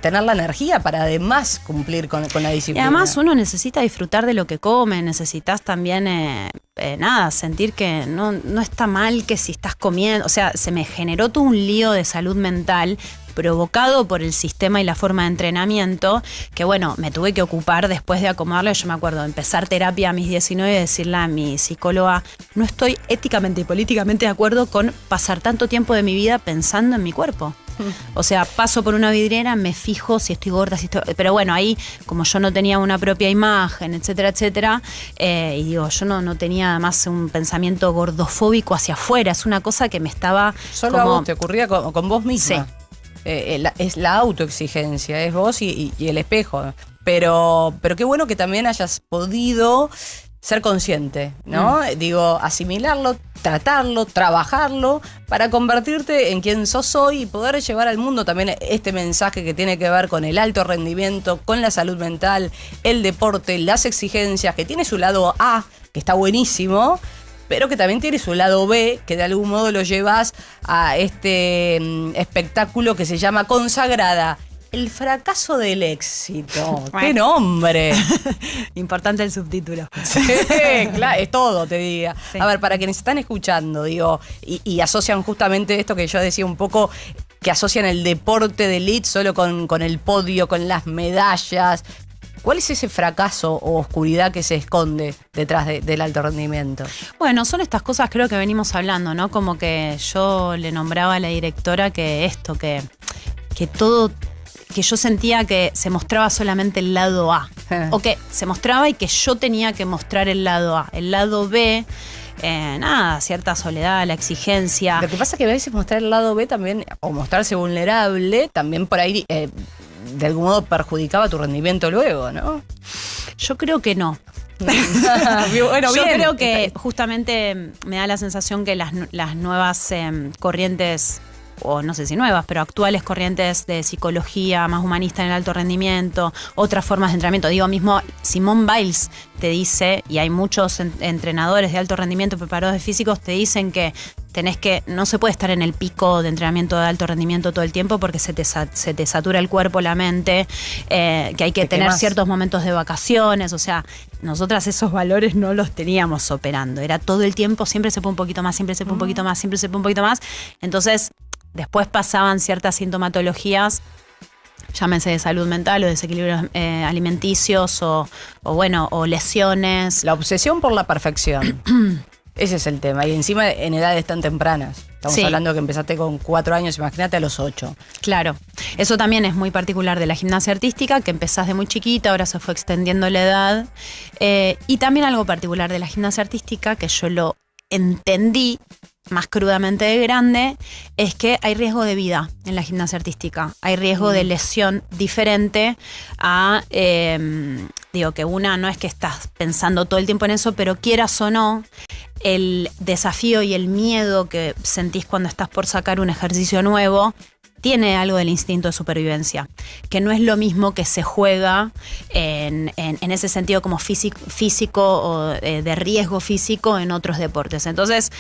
tener la energía para además cumplir con la disciplina. Y además uno necesita disfrutar de lo que come, necesitas también sentir que no está mal que si estás comiendo, o sea, se me generó todo un lío de salud mental provocado por el sistema y la forma de entrenamiento, que bueno, me tuve que ocupar después de acomodarlo. Yo me acuerdo empezar terapia a mis 19 y decirle a mi psicóloga, no estoy éticamente y políticamente de acuerdo con pasar tanto tiempo de mi vida pensando en mi cuerpo. O sea, paso por una vidriera, me fijo si estoy gorda, si estoy... Pero bueno, ahí, como yo no tenía una propia imagen, etcétera, etcétera, y digo, yo no tenía además un pensamiento gordofóbico hacia afuera, es una cosa que me estaba... Solo como... a vos te ocurría con vos misma. Sí. Es la autoexigencia, es vos y el espejo. Pero qué bueno que también hayas podido ser consciente, ¿no? Digo, asimilarlo, tratarlo, trabajarlo, para convertirte en quien sos hoy y poder llevar al mundo también este mensaje que tiene que ver con el alto rendimiento, con la salud mental, el deporte, las exigencias, que tiene su lado A, que está buenísimo, pero que también tiene su lado B, que de algún modo lo llevas a este espectáculo que se llama Consagrada. El fracaso del éxito. ¡Qué nombre! Importante el subtítulo. Sí, claro, es todo, te diga. Sí. A ver, para quienes están escuchando, digo, y asocian justamente esto que yo decía un poco, que asocian el deporte de elite solo con el podio, con las medallas. ¿Cuál es ese fracaso o oscuridad que se esconde detrás del alto rendimiento? Bueno, son estas cosas, creo que venimos hablando, ¿no? Como que yo le nombraba a la directora que todo, que yo sentía que se mostraba solamente el lado A. O que se mostraba y que yo tenía que mostrar el lado A. El lado B, cierta soledad, la exigencia. Lo que pasa es que a veces mostrar el lado B también, o mostrarse vulnerable, también por ahí de algún modo perjudicaba tu rendimiento luego, ¿no? Yo creo que no. Bueno, yo bien. Creo que justamente me da la sensación que las nuevas corrientes, o no sé si nuevas, pero actuales corrientes de psicología más humanista en el alto rendimiento, otras formas de entrenamiento. Digo, mismo Simone Biles te dice, y hay muchos entrenadores de alto rendimiento, preparadores físicos, te dicen que no se puede estar en el pico de entrenamiento de alto rendimiento todo el tiempo porque se te satura el cuerpo, la mente, que hay que tener ciertos momentos de vacaciones. O sea, nosotras esos valores no los teníamos operando. Era todo el tiempo, siempre se puede un poquito más, siempre se puede un poquito más, siempre se puede un poquito más. Entonces, después pasaban ciertas sintomatologías, llámense de salud mental o desequilibrios alimenticios o lesiones. La obsesión por la perfección. Ese es el tema. Y encima en edades tan tempranas. Estamos hablando que empezaste con 4 años, imagínate a los 8. Claro. Eso también es muy particular de la gimnasia artística, que empezás de muy chiquita, ahora se fue extendiendo la edad. Y también algo particular de la gimnasia artística, que yo lo entendí más crudamente de grande, es que hay riesgo de vida en la gimnasia artística. Hay riesgo de lesión diferente a, digo, que una no es que estás pensando todo el tiempo en eso, pero quieras o no, el desafío y el miedo que sentís cuando estás por sacar un ejercicio nuevo tiene algo del instinto de supervivencia, que no es lo mismo que se juega en ese sentido como físico o de riesgo físico en otros deportes. Entonces,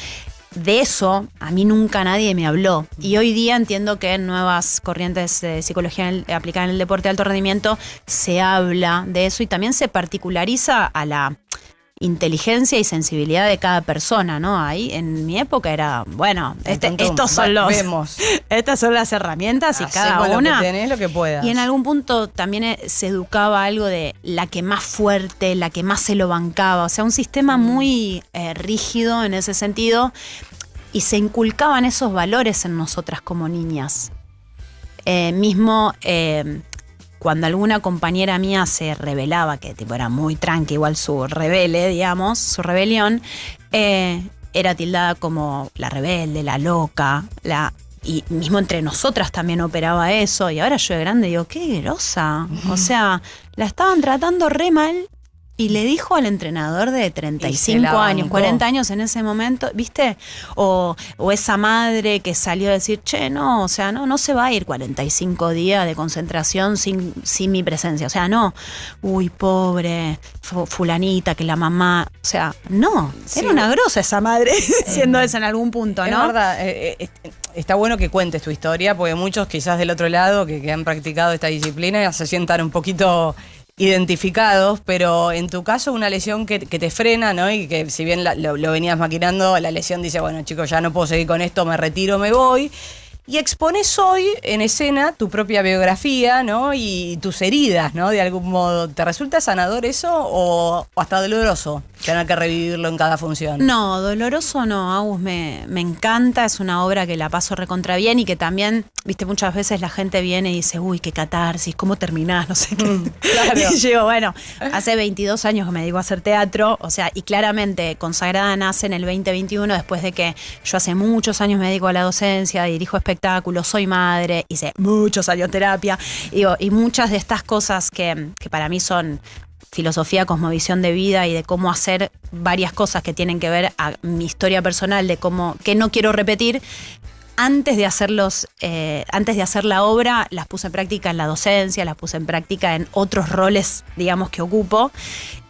de eso a mí nunca nadie me habló. Y hoy día entiendo que en nuevas corrientes de psicología aplicada en el deporte de alto rendimiento se habla de eso y también se particulariza a la inteligencia y sensibilidad de cada persona, ¿no? Ahí en mi época era, bueno, estas son las herramientas y cada una. Lo que tenés, lo que puedas. Y en algún punto también se educaba algo de la que más fuerte, la que más se lo bancaba. O sea, un sistema muy rígido en ese sentido. Y se inculcaban esos valores en nosotras como niñas. Cuando alguna compañera mía se rebelaba, que tipo era muy tranqui, igual su rebelión, era tildada como la rebelde, la loca, y mismo entre nosotras también operaba eso. Y ahora yo de grande digo, qué grosa. O sea, la estaban tratando re mal. Y le dijo al entrenador de 35 años, 40 años en ese momento, ¿viste? O esa madre que salió a decir, che, no, o sea, no se va a ir 45 días de concentración sin mi presencia. O sea, no, uy, pobre fulanita, que la mamá, o sea, no, era una grosa esa madre siendo esa en algún punto, ¿no? Es verdad, está bueno que cuentes tu historia, porque muchos quizás del otro lado que han practicado esta disciplina se sientan un poquito identificados, pero en tu caso una lesión que te frena, ¿no? Y que si bien lo venías maquinando, la lesión dice, bueno, chicos, ya no puedo seguir con esto, me retiro, me voy. Y expones hoy en escena tu propia biografía, ¿no? Y tus heridas, ¿no? De algún modo. ¿Te resulta sanador eso o hasta doloroso tener que revivirlo en cada función? No, doloroso no, Agus, me encanta, es una obra que la paso recontra bien y que también, viste, muchas veces la gente viene y dice, uy, qué catarsis, ¿cómo terminás? No sé qué. Claro. Y yo digo, bueno, hace 22 años que me dedico a hacer teatro, o sea, y claramente Consagrada nace en el 2021 después de que yo hace muchos años me dedico a la docencia, dirijo espectáculos, soy madre, hice muchos años terapia, y muchas de estas cosas que para mí son filosofía, cosmovisión de vida y de cómo hacer varias cosas que tienen que ver a mi historia personal, de cómo, que no quiero repetir, antes de hacer la obra, las puse en práctica en la docencia, las puse en práctica en otros roles, digamos, que ocupo,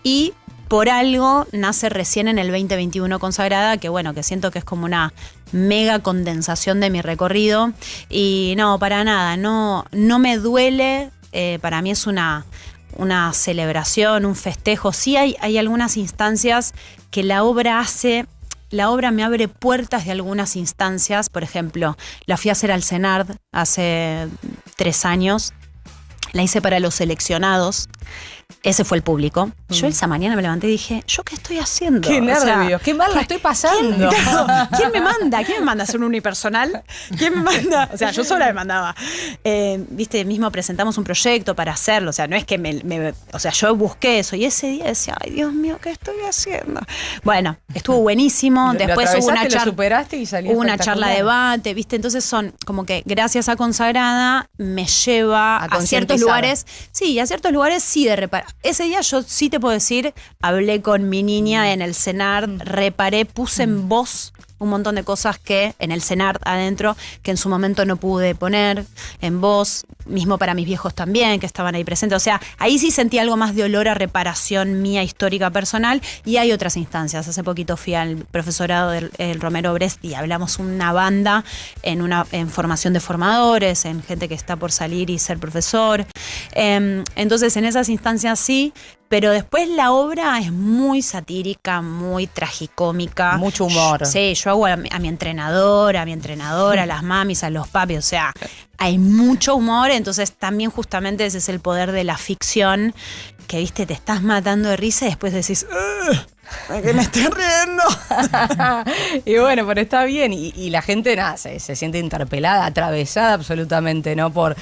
y por algo nace recién en el 2021 Consagrada, que bueno, que siento que es como una mega condensación de mi recorrido, y no, para nada, no me duele, para mí es una celebración, un festejo. Sí hay algunas instancias que la obra me abre puertas de algunas instancias. Por ejemplo, la fui a hacer al CENARD hace 3 años. La hice para los seleccionados. Ese fue el público. Yo esa mañana me levanté y dije, ¿yo qué estoy haciendo? Qué nervios, qué mal la estoy pasando. ¿Quién me manda? ¿Quién me manda a hacer un unipersonal? ¿Quién me manda? O sea, yo sola me mandaba. Viste, mismo presentamos un proyecto para hacerlo. O sea, no es que o sea, yo busqué eso. Y ese día decía, ay, Dios mío, ¿qué estoy haciendo? Bueno, estuvo buenísimo. Después hubo una charla. Lo superaste y salió hubo una charla de debate, ¿viste? Entonces son como que gracias a Consagrada me lleva a ciertos lugares. Sí, a ciertos lugares sí de reparar. Ese día yo sí te puedo decir, hablé con mi niña en el CENARD, reparé, puse en voz un montón de cosas que en el CENARD adentro, que en su momento no pude poner en voz, mismo para mis viejos también, que estaban ahí presentes. O sea, ahí sí sentí algo más de olor a reparación mía histórica personal, y hay otras instancias. Hace poquito fui al profesorado del Romero Brest y hablamos una banda en formación de formadores, en gente que está por salir y ser profesor. Entonces, en esas instancias sí, pero después la obra es muy satírica, muy tragicómica. Mucho humor. Sí, yo hago a mi entrenador, a las mamis, a los papis, o sea, hay mucho humor, entonces también justamente ese es el poder de la ficción, que viste, te estás matando de risa y después decís, que me estoy riendo. Y bueno, pero está bien. Y la gente, nada, se siente interpelada, atravesada absolutamente, ¿no? Por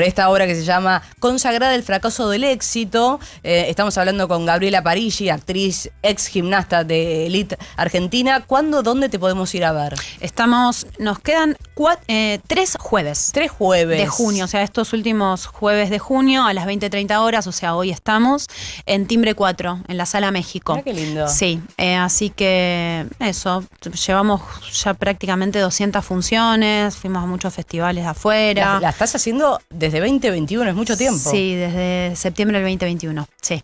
esta obra que se llama Consagrada el fracaso del éxito. Estamos hablando con Gabriela Parigi, actriz, ex gimnasta de Elite Argentina. ¿Cuándo, dónde te podemos ir a ver? Nos quedan 3 jueves. 3 jueves. De junio, o sea, estos últimos jueves de junio a las 20:30 horas, o sea, hoy estamos en Timbre 4, en la Sala México. Mira qué lindo. Sí, así que eso, llevamos ya prácticamente 200 funciones, fuimos a muchos festivales de afuera. La estás haciendo desde 2021, es mucho tiempo. Sí, desde septiembre del 2021, sí.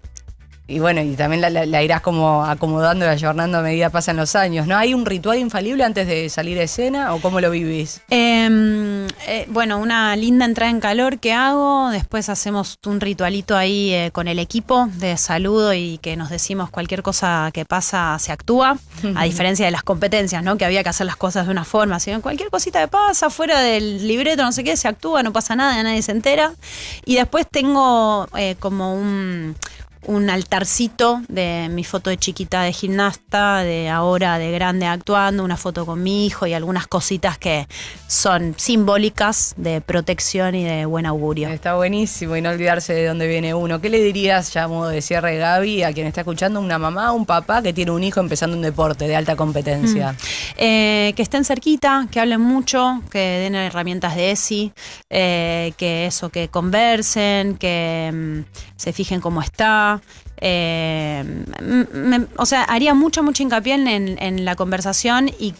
Y bueno, y también la irás como acomodando y ayornando a medida pasan los años, ¿no? ¿Hay un ritual infalible antes de salir a escena o cómo lo vivís? Bueno, una linda entrada en calor que hago, después hacemos un ritualito ahí con el equipo de saludo y que nos decimos cualquier cosa que pasa se actúa, a diferencia de las competencias, ¿no? Que había que hacer las cosas de una forma, sino cualquier cosita que pasa fuera del libreto, no sé qué, se actúa, no pasa nada, nadie se entera. Y después tengo como un altarcito de mi foto de chiquita de gimnasta, de ahora de grande actuando, una foto con mi hijo y algunas cositas que son simbólicas de protección y de buen augurio. Está buenísimo y no olvidarse de dónde viene uno. ¿Qué le dirías, ya a modo de cierre, Gaby, a quien está escuchando, una mamá, un papá que tiene un hijo empezando un deporte de alta competencia? Que estén cerquita, que hablen mucho, que den herramientas de ESI, que conversen, que se fijen cómo está. O sea, haría mucho hincapié en la conversación y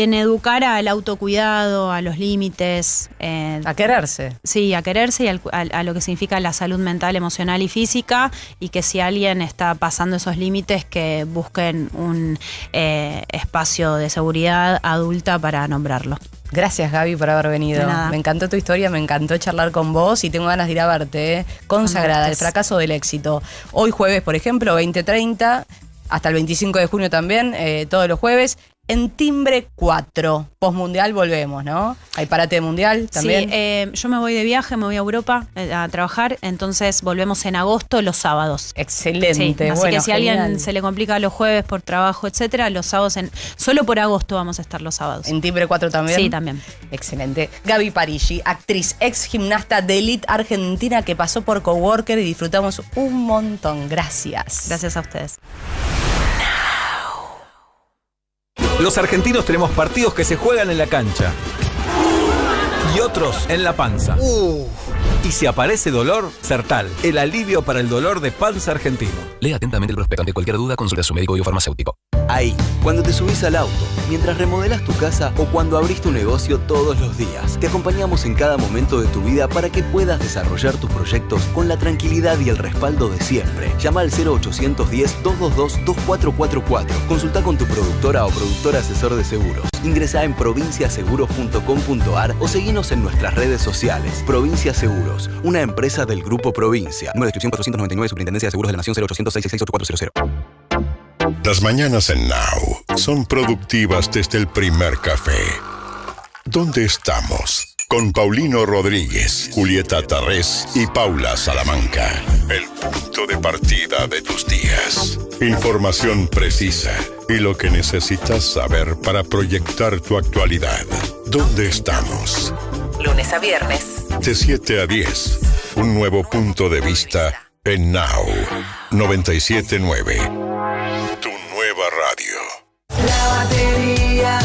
en educar al autocuidado, a los límites. A quererse. Sí, a quererse y a lo que significa la salud mental, emocional y física, y que si alguien está pasando esos límites, que busquen un espacio de seguridad adulta para nombrarlo. Gracias, Gaby, por haber venido. Me encantó tu historia, me encantó charlar con vos y tengo ganas de ir a verte. Consagrada, el fracaso del éxito. Hoy jueves, por ejemplo, 20:30, hasta el 25 de junio también, todos los jueves. En Timbre 4, postmundial volvemos, ¿no? Hay parate de mundial también. Sí, yo me voy de viaje, me voy a Europa a trabajar, entonces volvemos en agosto los sábados. Excelente, sí, así bueno, que si a alguien se le complica los jueves por trabajo, etcétera, los sábados, solo por agosto vamos a estar los sábados. ¿En Timbre 4 también? Sí, también. Excelente. Gaby Parigi, actriz, ex gimnasta de Elite Argentina que pasó por Coworker y disfrutamos un montón. Gracias. Gracias a ustedes. Los argentinos tenemos partidos que se juegan en la cancha y otros en la panza. Y si aparece dolor, Sertal, el alivio para el dolor de panza argentino. Lea atentamente el prospecto. Ante cualquier duda, consulte a su médico y o farmacéutico. Ahí, cuando te subís al auto, mientras remodelas tu casa o cuando abrís tu negocio todos los días, te acompañamos en cada momento de tu vida para que puedas desarrollar tus proyectos con la tranquilidad y el respaldo de siempre. Llama al 0810-222-2444. Consulta con tu productora o productor asesor de seguros. Ingresá en provinciaseguros.com.ar o seguinos en nuestras redes sociales. Provincia Seguros, una empresa del Grupo Provincia. Número de inscripción 499, Superintendencia de Seguros de la Nación, 0800-666-8400. Las mañanas en Now son productivas desde el primer café. ¿Dónde estamos? Con Paulino Rodríguez, Julieta Tarrés y Paula Salamanca. El punto de partida de tus días. Información precisa y lo que necesitas saber para proyectar tu actualidad. ¿Dónde estamos? Lunes a viernes. De 7 a 10. Un nuevo punto de vista en Now 97.9. Tu nueva radio. La batería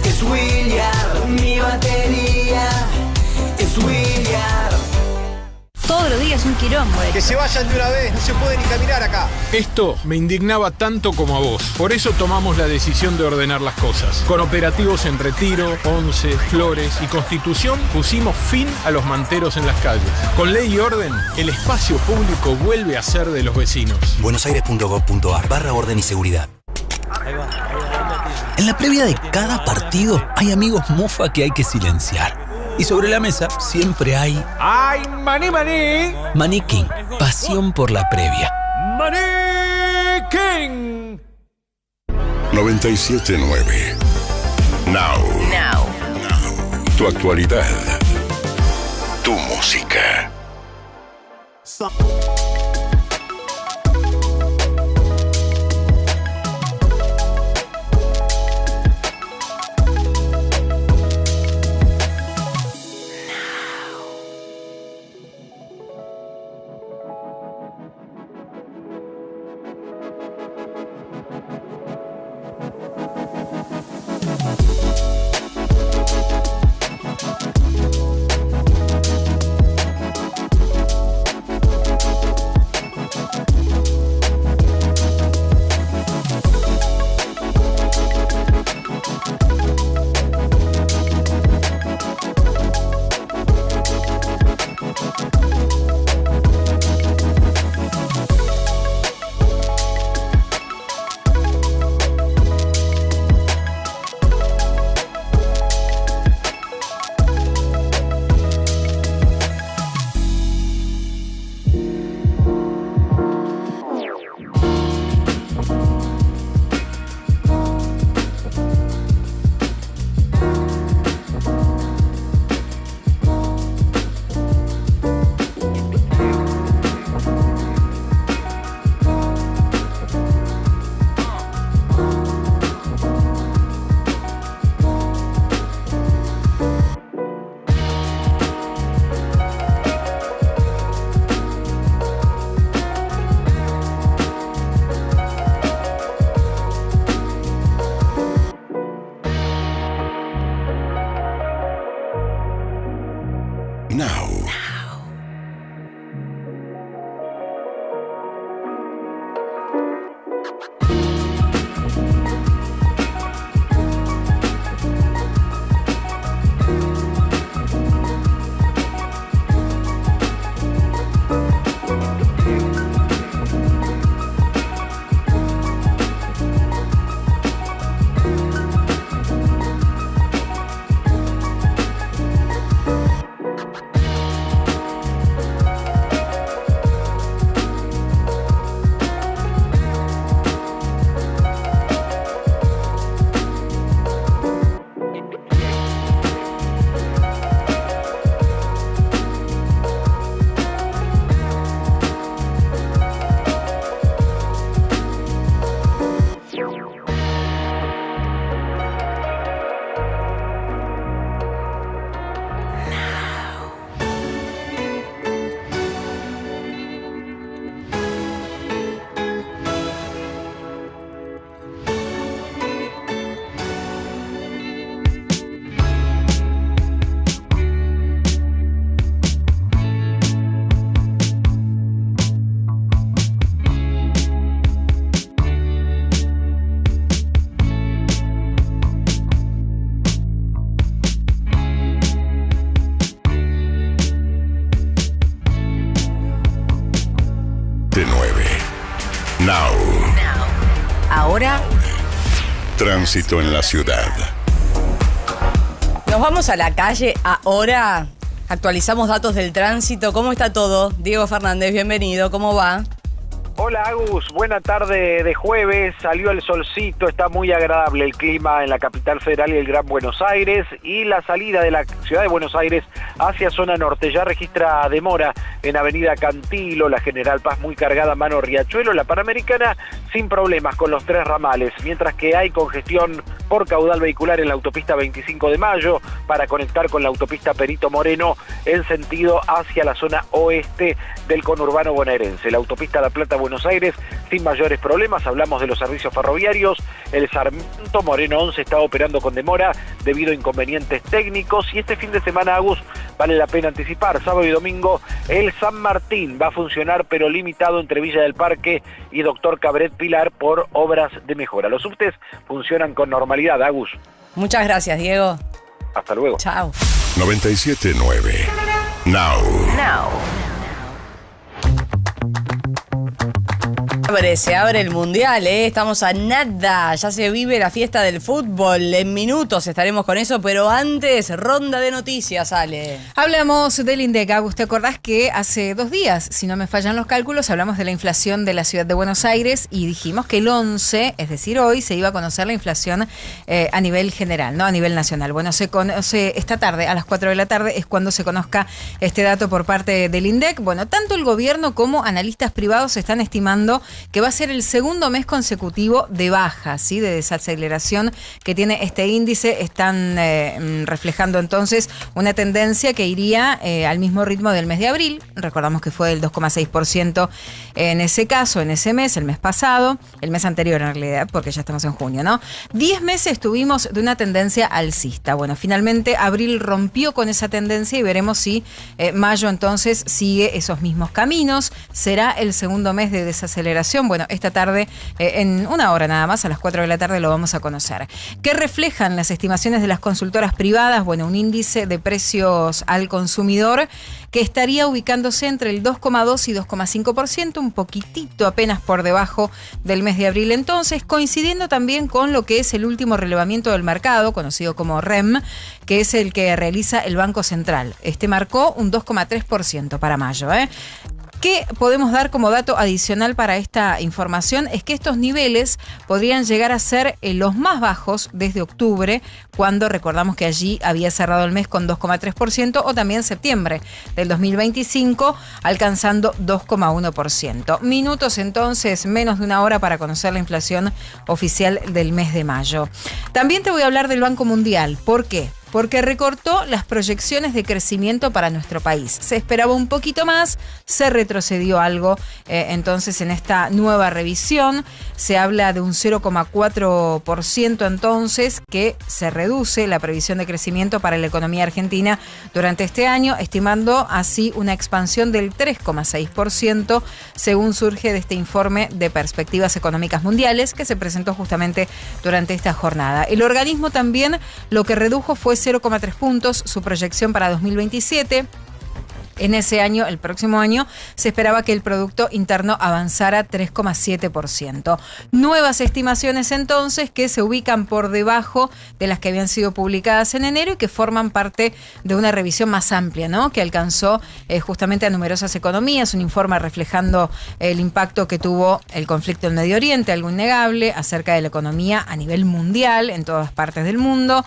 es William, mi batería es William. Todos los días un quilombo. Que se vayan de una vez, no se puede ni caminar acá. Esto me indignaba tanto como a vos. Por eso tomamos la decisión de ordenar las cosas. Con operativos en Retiro, Once, Flores y Constitución pusimos fin a los manteros en las calles. Con ley y orden, el espacio público vuelve a ser de los vecinos. buenosaires.gov.ar/orden y seguridad. En la previa de cada partido hay amigos mofa que hay que silenciar. Y sobre la mesa siempre hay... ¡Ay, maní, maní! Maní King, pasión por la previa. ¡Maní King! 97.9. Now. Tu actualidad. Tu música. Now. De 9. Now. Ahora, Tránsito en la ciudad. nos vamos a la calle. Ahora actualizamos datos del tránsito. ¿Cómo está todo? Diego Fernández, bienvenido. ¿Cómo va? Hola Agus, buena tarde de jueves, salió el solcito, está muy agradable el clima en la capital federal y el Gran Buenos Aires, y la salida de la ciudad de Buenos Aires hacia zona norte ya registra demora en Avenida Cantilo, la General Paz muy cargada, mano Riachuelo, la Panamericana sin problemas con los 3 ramales, mientras que hay congestión por caudal vehicular en la autopista 25 de Mayo para conectar con la autopista Perito Moreno en sentido hacia la zona oeste del conurbano bonaerense. La autopista La Plata Buenos Aires sin mayores problemas, hablamos de los servicios ferroviarios, el Sarmiento Moreno 11 está operando con demora debido a inconvenientes técnicos, y este fin de semana, Agus, vale la pena anticipar, sábado y domingo, el San Martín va a funcionar pero limitado entre Villa del Parque y Doctor Cabret Pilar por obras de mejora. Los subtes funcionan con normalidad, Agus. Muchas gracias, Diego. Hasta luego. Chao. 97.9. Now. Se abre el Mundial, estamos a nada, ya se vive la fiesta del fútbol, en minutos estaremos con eso, pero antes, ronda de noticias, Ale. Hablamos del INDEC, Agus, ¿te acordás que hace 2 días, si no me fallan los cálculos, hablamos de la inflación de la ciudad de Buenos Aires y dijimos que el 11, es decir, hoy, se iba a conocer la inflación a nivel general, no a nivel nacional. Bueno, se conoce esta tarde, a las 4 de la tarde, es cuando se conozca este dato por parte del INDEC. Bueno, tanto el gobierno como analistas privados están estimando que va a ser el segundo mes consecutivo de baja, ¿sí? De desaceleración que tiene este índice. Están reflejando entonces una tendencia que iría al mismo ritmo del mes de abril. Recordamos que fue del 2,6% en ese caso, en ese mes, el mes pasado, el mes anterior en realidad, porque ya estamos en junio, ¿no? 10 meses tuvimos de una tendencia alcista. Bueno, finalmente abril rompió con esa tendencia y veremos si mayo entonces sigue esos mismos caminos. ¿Será el segundo mes de desaceleración? Bueno, esta tarde, en una hora nada más, a las 4 de la tarde lo vamos a conocer. ¿Qué reflejan las estimaciones de las consultoras privadas? Bueno, un índice de precios al consumidor que estaría ubicándose entre el 2,2 y 2,5%, un poquitito apenas por debajo del mes de abril entonces, coincidiendo también con lo que es el último relevamiento del mercado, conocido como REM, que es el que realiza el Banco Central. Este marcó un 2,3% para mayo, ¿Qué podemos dar como dato adicional para esta información? Es que estos niveles podrían llegar a ser los más bajos desde octubre, cuando recordamos que allí había cerrado el mes con 2,3%, o también septiembre del 2025, alcanzando 2,1%. Minutos entonces, menos de una hora para conocer la inflación oficial del mes de mayo. También te voy a hablar del Banco Mundial. ¿Por qué? porque recortó las proyecciones de crecimiento para nuestro país. Se esperaba un poquito más, se retrocedió algo. Entonces, en esta nueva revisión se habla de un 0,4% entonces que se reduce la previsión de crecimiento para la economía argentina durante este año, estimando así una expansión del 3,6%, según surge de este informe de perspectivas económicas mundiales que se presentó justamente durante esta jornada. El organismo también lo que redujo fue 0,3 puntos su proyección para 2027. En ese año, el próximo año, se esperaba que el Producto Interno avanzara 3,7%. Nuevas estimaciones entonces que se ubican por debajo de las que habían sido publicadas en enero y que forman parte de una revisión más amplia, ¿no? Que alcanzó justamente a numerosas economías, un informe reflejando el impacto que tuvo el conflicto en Medio Oriente, algo innegable, acerca de la economía a nivel mundial en todas partes del mundo,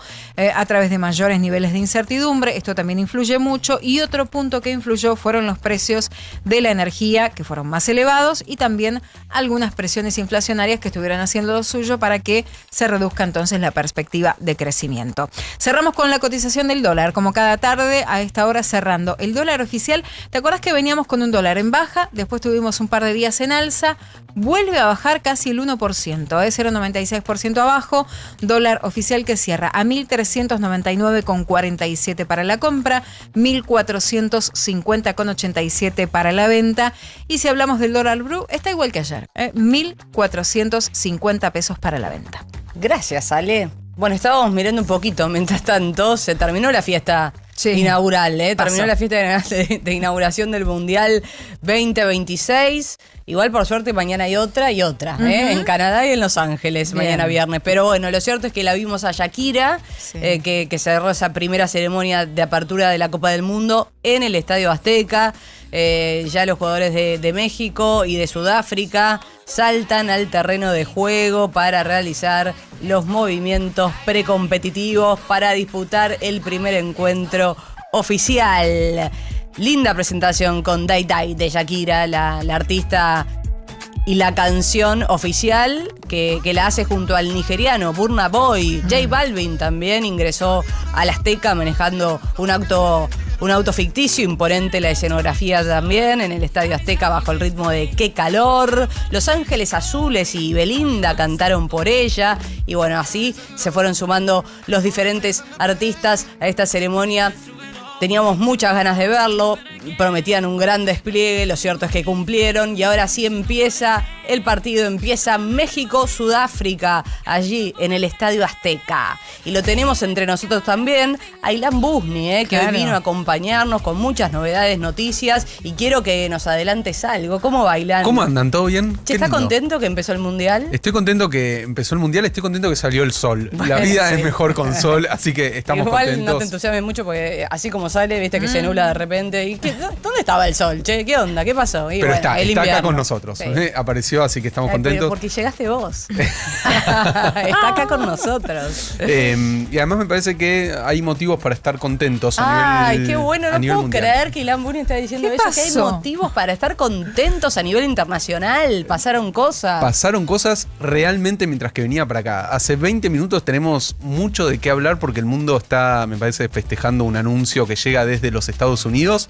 a través de mayores niveles de incertidumbre. Esto también influye mucho. Y otro punto que influyó fueron los precios de la energía, que fueron más elevados, y también algunas presiones inflacionarias que estuvieron haciendo lo suyo para que se reduzca entonces la perspectiva de crecimiento. Cerramos con la cotización del dólar, como cada tarde a esta hora cerrando. El dólar oficial, ¿te acuerdas que veníamos con un dólar en baja? Después tuvimos un par de días en alza, vuelve a bajar casi el 1%, 0,96% abajo. Dólar oficial que cierra a 1.399,47 para la compra, 1.450,87 para la venta. Y si hablamos del dólar blue, está igual que ayer, 1.450 pesos para la venta. Gracias, Ale. Bueno, estábamos mirando un poquito, mientras tanto se terminó la fiesta inaugural, terminó la fiesta de inauguración del Mundial 2026. Igual, por suerte, mañana hay otra en Canadá y en Los Ángeles, mañana viernes. Pero bueno, lo cierto es que la vimos a Shakira, que cerró esa primera ceremonia de apertura de la Copa del Mundo en el Estadio Azteca. Ya los jugadores de México y de Sudáfrica saltan al terreno de juego para realizar los movimientos precompetitivos para disputar el primer encuentro oficial. Linda presentación con Dai Dai de Shakira, la artista y la canción oficial que la hace junto al nigeriano Burna Boy. J Balvin también ingresó al Azteca manejando un auto ficticio, imponente la escenografía también, en el Estadio Azteca bajo el ritmo de Qué Calor. Los Ángeles Azules y Belinda cantaron por ella. Y bueno, así se fueron sumando los diferentes artistas a esta ceremonia. Teníamos muchas ganas de verlo, prometían un gran despliegue, lo cierto es que cumplieron y ahora sí empieza el partido, empieza México-Sudáfrica, allí en el Estadio Azteca. Y lo tenemos entre nosotros también, Ailán Busni, que hoy vino a acompañarnos con muchas novedades, noticias, y quiero que nos adelantes algo. ¿Cómo va, Ailán? ¿Cómo andan? ¿Todo bien? ¿Estás contento que empezó el Mundial? Estoy contento que empezó el Mundial, estoy contento que salió el sol. Bueno, la vida es mejor con sol, así que estamos contentos. Igual no te entusiasmes mucho porque así como sale, viste que se nubla de repente. ¿Y ¿dónde estaba el sol, che? ¿Qué onda? ¿Qué pasó? Y pero bueno, está acá con nosotros. Sí. Apareció, así que estamos contentos. Pero porque llegaste vos. Está acá con nosotros. Y además me parece que hay motivos para estar contentos a nivel. Ay, qué bueno. No puedo creer que Ilan Buni está diciendo eso. pasó? Que hay motivos para estar contentos a nivel internacional. Pasaron cosas. Pasaron cosas realmente mientras que venía para acá. Hace 20 minutos tenemos mucho de qué hablar porque el mundo está, me parece, festejando un anuncio que llega desde los Estados Unidos.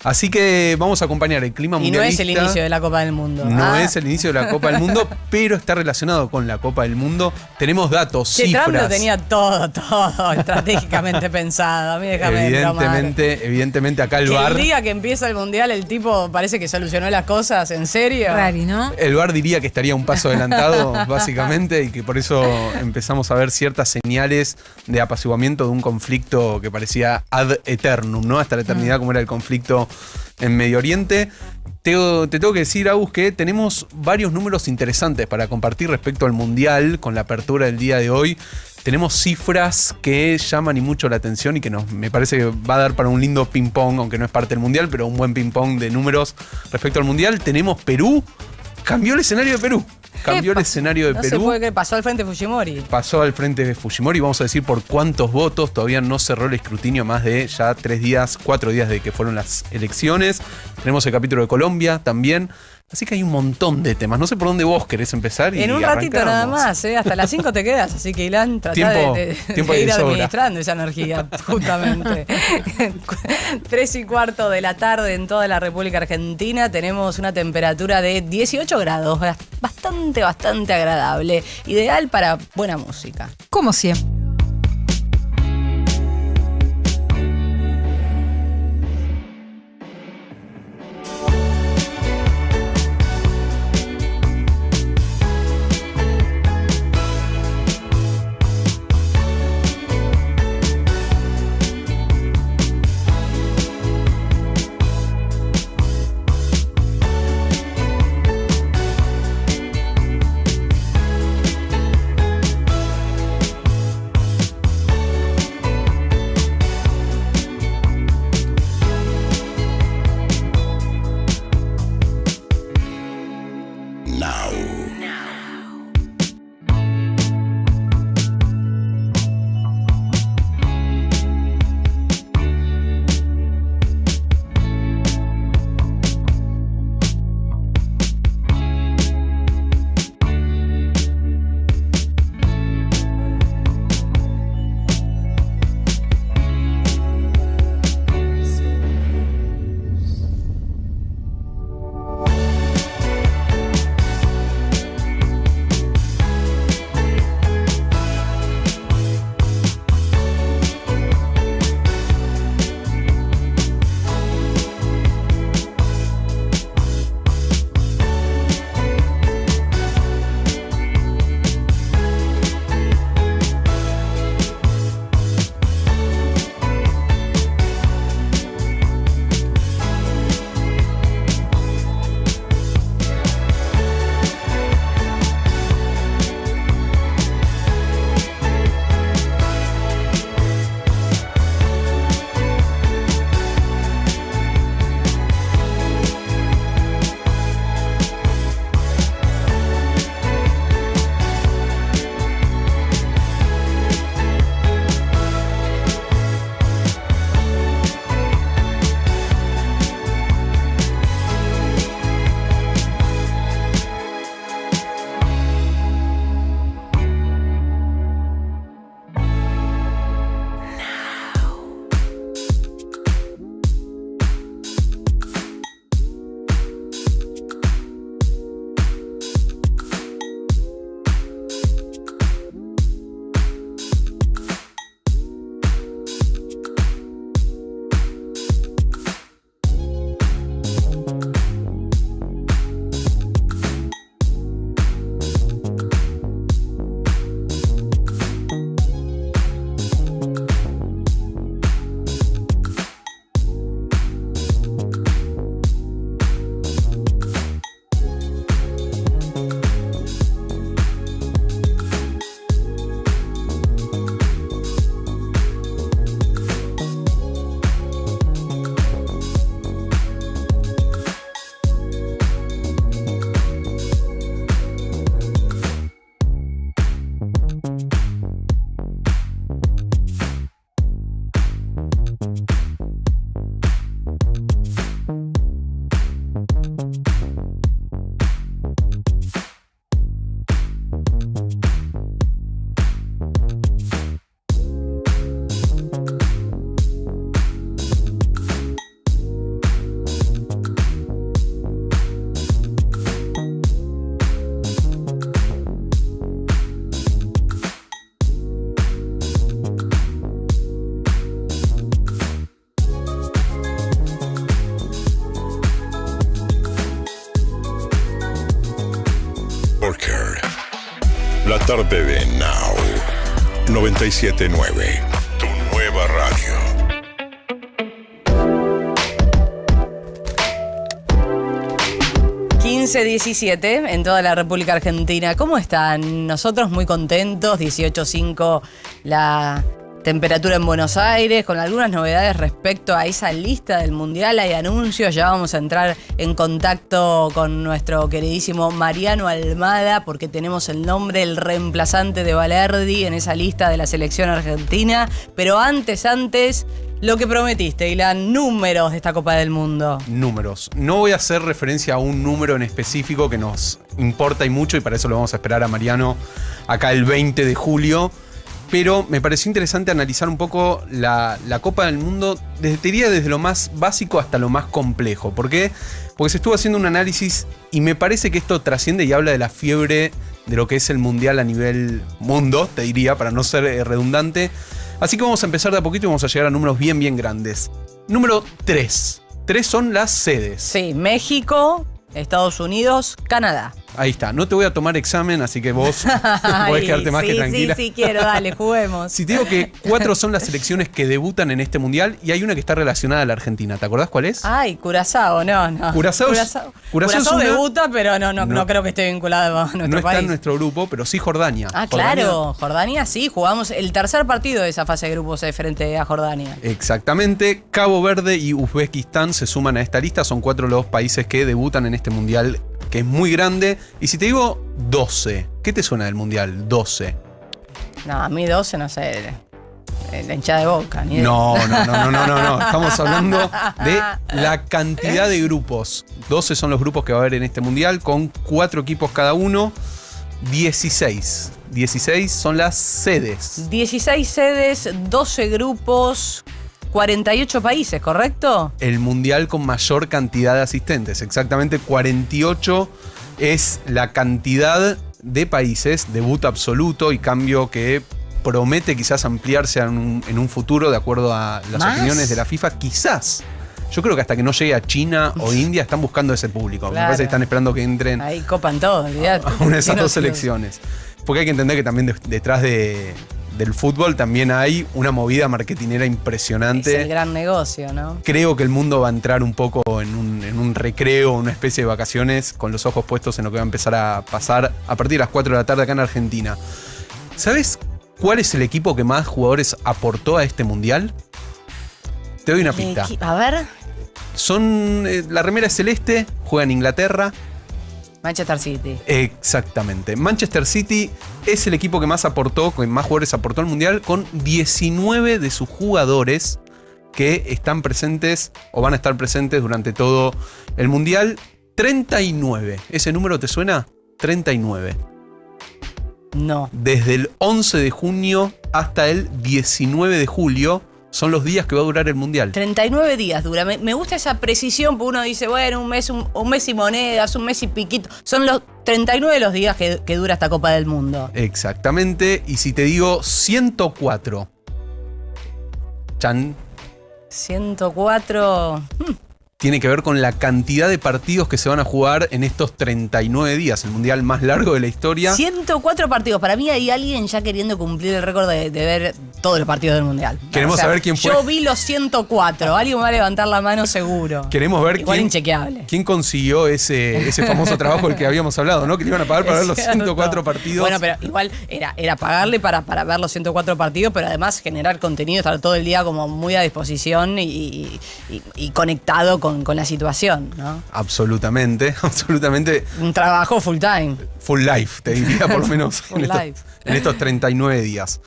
Así que vamos a acompañar el clima mundialista. Y no es el inicio de la Copa del Mundo. No es el inicio de la Copa del Mundo, pero está relacionado con la Copa del Mundo. Tenemos datos, cifras. Trump lo tenía todo estratégicamente pensado. A mí déjame evidentemente acá el VAR. El día que empieza el Mundial el tipo parece que solucionó las cosas, ¿en serio? Rari, ¿no? El VAR diría que estaría un paso adelantado, básicamente, y que por eso empezamos a ver ciertas señales de apaciguamiento de un conflicto que parecía ad eternum, ¿no? Hasta la eternidad, como era el conflicto en Medio Oriente. Te tengo que decir, Agus, que tenemos varios números interesantes para compartir respecto al Mundial con la apertura del día de hoy. Tenemos cifras que llaman y mucho la atención y que me parece que va a dar para un lindo ping-pong, aunque no es parte del Mundial, pero un buen ping-pong de números respecto al Mundial. Tenemos Perú. Cambió el escenario de Perú. Cambió el escenario de No Perú. se puede creer, pasó al frente Fujimori. Pasó al frente de Fujimori, vamos a decir por cuántos votos. Todavía no cerró el escrutinio, más de ya 4 días de que fueron las elecciones. Tenemos el capítulo de Colombia también. Así que hay un montón de temas. No sé por dónde vos querés empezar. En un ratito nada más, hasta las 5 te quedas. Así que, Ilan, tratá de ir administrando esa energía, justamente. 3:15 de la tarde en toda la República Argentina. Tenemos una temperatura de 18 grados. Bastante agradable. Ideal para buena música. Como siempre. La tarde de Now 97.9, tu nueva radio. ...15:17 en toda la República Argentina. ¿Cómo están? Nosotros muy contentos, 18.5 la Temperatura en Buenos Aires, con algunas novedades respecto a esa lista del Mundial. Hay anuncios, ya vamos a entrar en contacto con nuestro queridísimo Mariano Almada, porque tenemos el nombre, el reemplazante de Balerdi en esa lista de la selección argentina. Pero antes, lo que prometiste, Ilan, números de esta Copa del Mundo. Números. No voy a hacer referencia a un número en específico que nos importa y mucho, y para eso lo vamos a esperar a Mariano acá el 20 de julio. Pero me pareció interesante analizar un poco la Copa del Mundo, te diría desde lo más básico hasta lo más complejo. ¿Por qué? Porque se estuvo haciendo un análisis y me parece que esto trasciende y habla de la fiebre de lo que es el Mundial a nivel mundo, te diría, para no ser redundante. Así que vamos a empezar de a poquito y vamos a llegar a números bien, bien grandes. Número 3. 3 son las sedes. Sí, México, Estados Unidos, Canadá. Ahí está, no te voy a tomar examen, así que vos podés quedarte más que tranquila. Sí, quiero, dale, juguemos. Si te digo que 4 son las selecciones que debutan en este mundial y hay una que está relacionada a la Argentina, ¿te acordás cuál es? Ay, Curazao, no. Curazao debuta, pero no creo que esté vinculado a nuestro país. No está en nuestro grupo, pero sí Jordania. Ah, claro, Jordania sí, jugamos el tercer partido de esa fase de grupos frente a Jordania. Exactamente, Cabo Verde y Uzbekistán se suman a esta lista, son 4 los países que debutan en este mundial, que es muy grande. Y si te digo 12, ¿qué te suena del mundial? 12. No, a mí 12, no sé, la hinchada de Boca. Ni no. Estamos hablando de la cantidad de grupos. 12 son los grupos que va a haber en este mundial, con 4 equipos cada uno. 16 son las sedes. 16 sedes, 12 grupos, 48 países, ¿correcto? El mundial con mayor cantidad de asistentes. Exactamente 48 es la cantidad de países, debut absoluto y cambio que promete quizás ampliarse en un futuro de acuerdo a las opiniones de la FIFA. Quizás. Yo creo que hasta que no llegue a China o India están buscando ese público. Claro. Me parece que están esperando que entren. Ahí copan todo, olvidate. A una de esas dos selecciones. Porque hay que entender que también detrás del fútbol también hay una movida marketinera impresionante. Es el gran negocio, ¿no? Creo que el mundo va a entrar un poco en un recreo, una especie de vacaciones, con los ojos puestos en lo que va a empezar a pasar a partir de las 4 de la tarde acá en Argentina. ¿Sabes cuál es el equipo que más jugadores aportó a este mundial? Te doy una pista. A ver. La remera es celeste, juega en Inglaterra. Manchester City. Exactamente. Manchester City es el equipo que más jugadores aportó al mundial, con 19 de sus jugadores que están presentes o van a estar presentes durante todo el mundial. 39. ¿Ese número te suena? 39. No. Desde el 11 de junio hasta el 19 de julio son los días que va a durar el mundial. 39 días dura. Me gusta esa precisión, porque uno dice, bueno, un mes y monedas, un mes y piquito. Son los 39 los días que dura esta Copa del Mundo. Exactamente. Y si te digo 104. Chan. 104. Tiene que ver con la cantidad de partidos que se van a jugar en estos 39 días, el mundial más largo de la historia. 104 partidos. Para mí hay alguien ya queriendo cumplir el récord de ver todos los partidos del mundial. Queremos saber quién fue. Yo vi los 104. Alguien me va a levantar la mano seguro. Queremos ver inchequeable. quién consiguió ese famoso trabajo del que habíamos hablado, ¿no? Que le iban a pagar para ver los 104 partidos. Bueno, pero igual era pagarle para ver los 104 partidos, pero además generar contenido, estar todo el día como muy a disposición y conectado con la situación, ¿no? Absolutamente. Un trabajo full time. Full life, te diría, por lo menos en estos 39 días.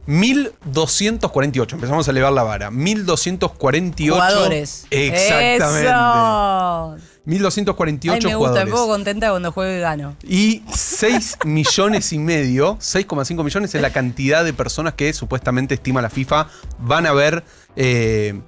1248, empezamos a elevar la vara. 1248 jugadores. Exactamente. Eso. 1248 me gusta, jugadores. Me pongo contenta cuando juego y gano. Y 6,5 millones, 6,5 millones es la cantidad de personas que supuestamente estima la FIFA van a ver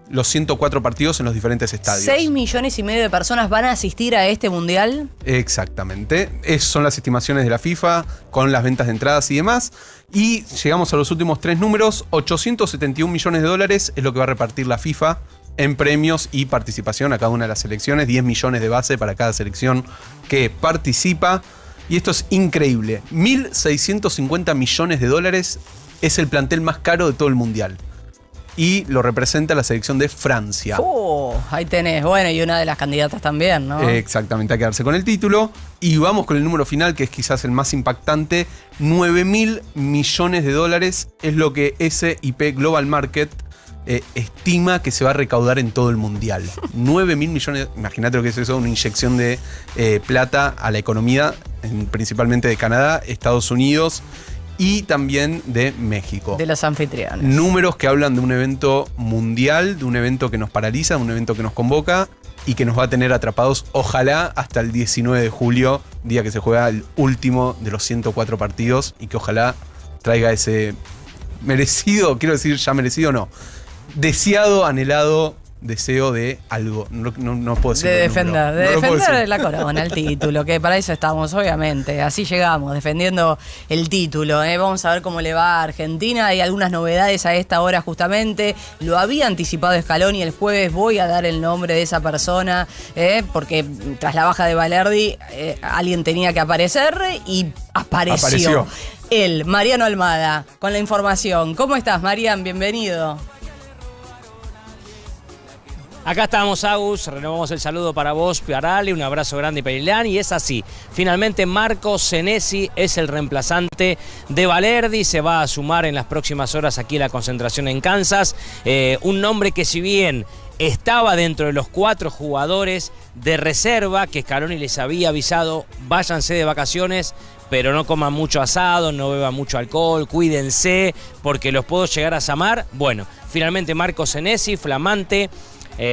los 104 partidos en los diferentes estadios. 6,5 millones de personas van a asistir a este mundial. Exactamente. Esas son las estimaciones de la FIFA con las ventas de entradas y demás. Y llegamos a los últimos 3 números. 871 millones de dólares es lo que va a repartir la FIFA en premios y participación a cada una de las selecciones. 10 millones de base para cada selección que participa. Y esto es increíble. 1.650 millones de dólares es el plantel más caro de todo el mundial. y lo representa la selección de Francia. Ahí tenés. Bueno, y una de las candidatas también, ¿no? Exactamente, a quedarse con el título. Y vamos con el número final, que es quizás el más impactante. 9.000 millones de dólares es lo que SIP Global Market estima que se va a recaudar en todo el mundial. 9.000 millones, imagínate lo que es eso, una inyección de plata a la economía, principalmente de Canadá, Estados Unidos y también de México. De los anfitriones. Números que hablan de un evento mundial, de un evento que nos paraliza, de un evento que nos convoca y que nos va a tener atrapados, ojalá, hasta el 19 de julio, día que se juega el último de los 104 partidos, y que ojalá traiga ese merecido, quiero decir ya merecido, no, deseado, anhelado deseo de algo. No puedo decir. De defender la corona, el título, que para eso estamos, obviamente. Así llegamos, defendiendo el título. Vamos a ver cómo le va a Argentina. Hay algunas novedades a esta hora justamente. Lo había anticipado Scaloni el jueves. Voy a dar el nombre de esa persona, porque tras la baja de Balerdi, alguien tenía que aparecer y apareció. Él, Mariano Almada, con la información. ¿Cómo estás, Marian? Bienvenido. Acá estamos, Agus, renovamos el saludo para vos, Piarale, un abrazo grande para Ilan, y es así, finalmente Marco Senesi es el reemplazante de Balerdi, se va a sumar en las próximas horas aquí a la concentración en Kansas, un nombre que si bien estaba dentro de los 4 jugadores de reserva que Scaloni les había avisado, váyanse de vacaciones, pero no coman mucho asado, no beban mucho alcohol, cuídense, porque los puedo llegar a zamar. Bueno, finalmente Marco Senesi, flamante,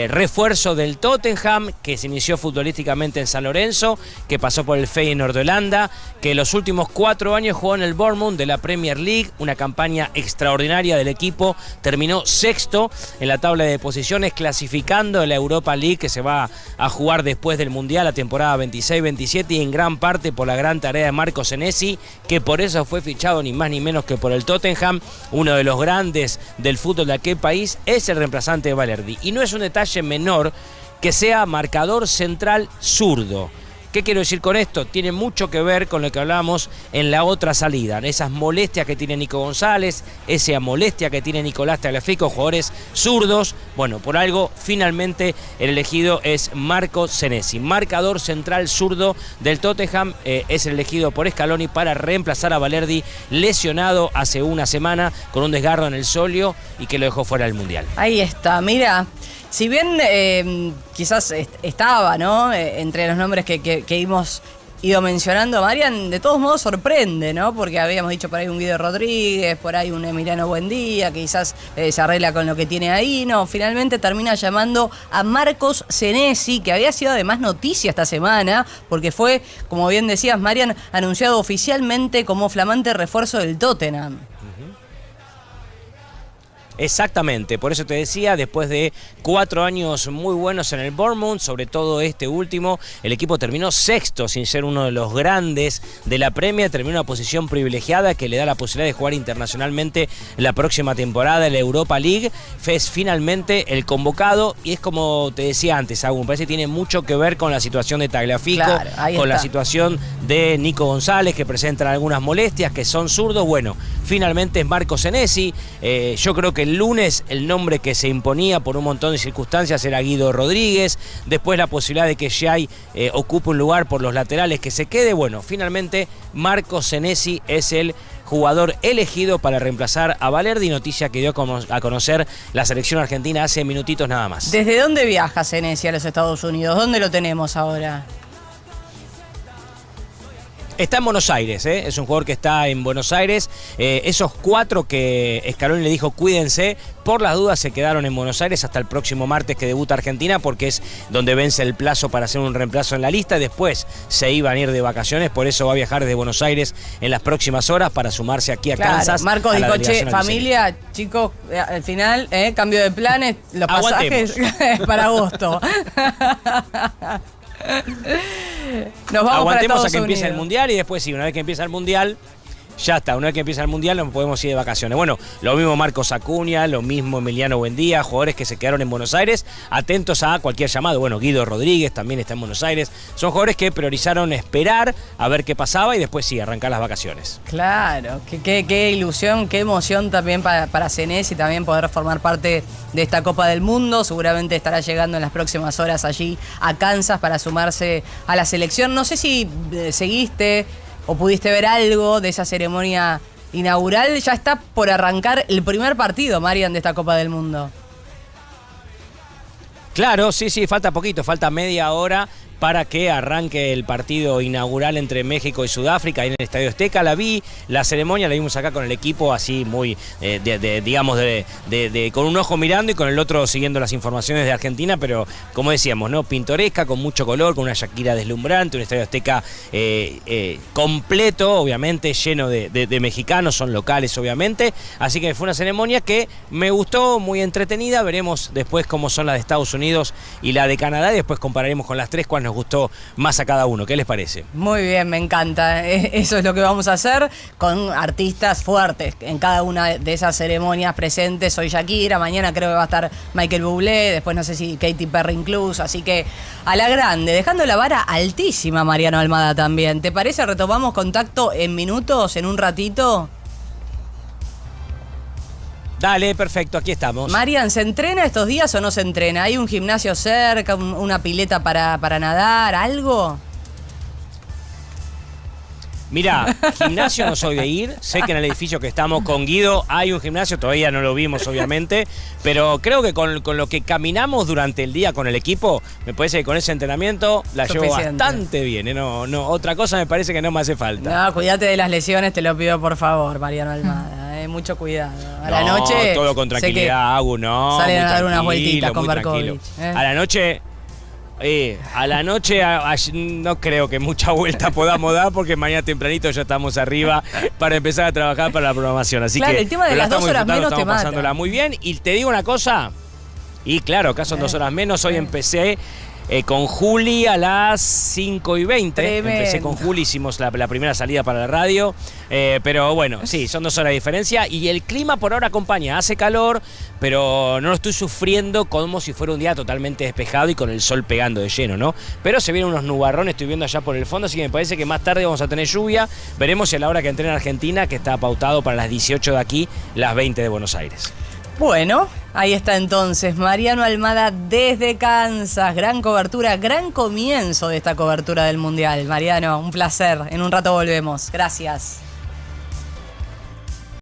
refuerzo del Tottenham, que se inició futbolísticamente en San Lorenzo, que pasó por el Feyenoord de Holanda, que los últimos 4 años jugó en el Bournemouth de la Premier League, una campaña extraordinaria del equipo, terminó sexto en la tabla de posiciones, clasificando en la Europa League, que se va a jugar después del Mundial, la temporada 26-27, y en gran parte por la gran tarea de Marco Senesi, que por eso fue fichado ni más ni menos que por el Tottenham, uno de los grandes del fútbol de aquel país, es el reemplazante de Balerdi, y no es un detalle menor que sea marcador central zurdo. ¿Qué quiero decir con esto? Tiene mucho que ver con lo que hablábamos en la otra salida, esas molestias que tiene Nico González, esa molestia que tiene Nicolás Tagliafico, jugadores zurdos. Bueno, por algo finalmente el elegido es Marco Senesi, marcador central zurdo del Tottenham, es el elegido por Scaloni para reemplazar a Balerdi, lesionado hace una semana con un desgarro en el sóleo y que lo dejó fuera del Mundial. Ahí está, mira. Si bien quizás estaba, ¿no? Entre los nombres que hemos ido mencionando, Marian, de todos modos sorprende, ¿no? Porque habíamos dicho por ahí un Guido Rodríguez, por ahí un Emiliano Buendía, que quizás se arregla con lo que tiene ahí. No, finalmente termina llamando a Marcos Senesi, que había sido además noticia esta semana, porque fue, como bien decías, Marian, anunciado oficialmente como flamante refuerzo del Tottenham. Exactamente, por eso te decía, después de 4 años muy buenos en el Bournemouth, sobre todo este último, el equipo terminó sexto sin ser uno de los grandes de la Premier, terminó en una posición privilegiada que le da la posibilidad de jugar internacionalmente la próxima temporada en la Europa League. Es finalmente el convocado y es como te decía antes, me parece que tiene mucho que ver con la situación de Tagliafico, claro, con la situación de Nico González, que presentan algunas molestias, que son zurdos. Bueno, finalmente es Marco Senesi. Yo creo que el lunes el nombre que se imponía por un montón de circunstancias era Guido Rodríguez, después la posibilidad de que Xhai ocupe un lugar por los laterales, que se quede. Bueno, finalmente Marco Senesi es el jugador elegido para reemplazar a Balerdi, noticia que dio a conocer la selección argentina hace minutitos nada más. ¿Desde dónde viaja Senesi a los Estados Unidos? ¿Dónde lo tenemos ahora? Está en Buenos Aires, es un jugador que está en Buenos Aires. Esos 4 que Scaloni le dijo cuídense, por las dudas se quedaron en Buenos Aires hasta el próximo martes que debuta Argentina, porque es donde vence el plazo para hacer un reemplazo en la lista. Después se iban a ir de vacaciones, por eso va a viajar desde Buenos Aires en las próximas horas para sumarse aquí a Kansas. Marco dijo, che, familia, chicos, al final, cambio de planes, los pasajes para agosto. Nos vamos aguantemos para a que empiece Unidos. el Mundial y después sí, una vez que empieza el Mundial ya está, una vez que empieza el Mundial nos podemos ir de vacaciones. Bueno, lo mismo Marcos Acuña, lo mismo Emiliano Buendía, jugadores que se quedaron en Buenos Aires, atentos a cualquier llamado. Bueno, Guido Rodríguez también está en Buenos Aires. Son jugadores que priorizaron esperar a ver qué pasaba y después sí, arrancar las vacaciones. Claro, qué ilusión, qué emoción también para Cenés y también poder formar parte de esta Copa del Mundo. Seguramente estará llegando en las próximas horas allí a Kansas para sumarse a la selección. No sé si seguiste o pudiste ver algo de esa ceremonia inaugural. Ya está por arrancar el primer partido, Marian, de esta Copa del Mundo. Claro, sí, falta poquito, falta media hora para que arranque el partido inaugural entre México y Sudáfrica ahí en el Estadio Azteca. La vi, la ceremonia la vimos acá con el equipo así muy, con un ojo mirando y con el otro siguiendo las informaciones de Argentina, pero como decíamos, ¿no? Pintoresca, con mucho color, con una Shakira deslumbrante, un Estadio Azteca completo, obviamente, lleno de mexicanos, son locales, obviamente. Así que fue una ceremonia que me gustó, muy entretenida. Veremos después cómo son las de Estados Unidos y la de Canadá, y después compararemos con las tres cuáles nos gustó más a cada uno. ¿Qué les parece? Muy bien, me encanta. Eso es lo que vamos a hacer con artistas fuertes en cada una de esas ceremonias presentes. Hoy Shakira, mañana creo que va a estar Michael Bublé, después no sé si Katy Perry incluso, así que a la grande, dejando la vara altísima, Mariano Almada también. ¿Te parece? Retomamos contacto en minutos, en un ratito. Dale, perfecto, aquí estamos. Marian, ¿se entrena estos días o no se entrena? ¿Hay un gimnasio cerca, una pileta para nadar, algo? Mirá, gimnasio no soy de ir. Sé que en el edificio que estamos con Guido hay un gimnasio, todavía no lo vimos obviamente, pero creo que con lo que caminamos durante el día con el equipo, me parece que con ese entrenamiento la llevo bastante bien. No, otra cosa me parece que no me hace falta. No, cuídate de las lesiones, te lo pido por favor, Mariano Almada. Mucho cuidado. A la noche. Todo con tranquilidad, Agu, no. Salen a dar unas vueltitas con Berkovich. A la noche. No creo que mucha vuelta podamos dar porque mañana tempranito ya estamos arriba para empezar a trabajar para la programación. Así claro, que el tema de las 2 horas menos te mata. Pasándola muy bien. Y te digo una cosa. Y claro, acá son 2 horas menos. Hoy empecé con Juli a las 5:20. Tremendo. Empecé con Juli, hicimos la primera salida para la radio. Pero bueno, sí, son 2 horas de diferencia. Y el clima por ahora acompaña. Hace calor, pero no lo estoy sufriendo como si fuera un día totalmente despejado y con el sol pegando de lleno, ¿no? Pero se vienen unos nubarrones, estoy viendo allá por el fondo, así que me parece que más tarde vamos a tener lluvia. Veremos si a la hora que entre en Argentina, que está pautado para las 18 de aquí, las 20 de Buenos Aires. Bueno, ahí está entonces Mariano Almada desde Kansas. Gran cobertura, gran comienzo de esta cobertura del Mundial. Mariano, un placer. En un rato volvemos. Gracias.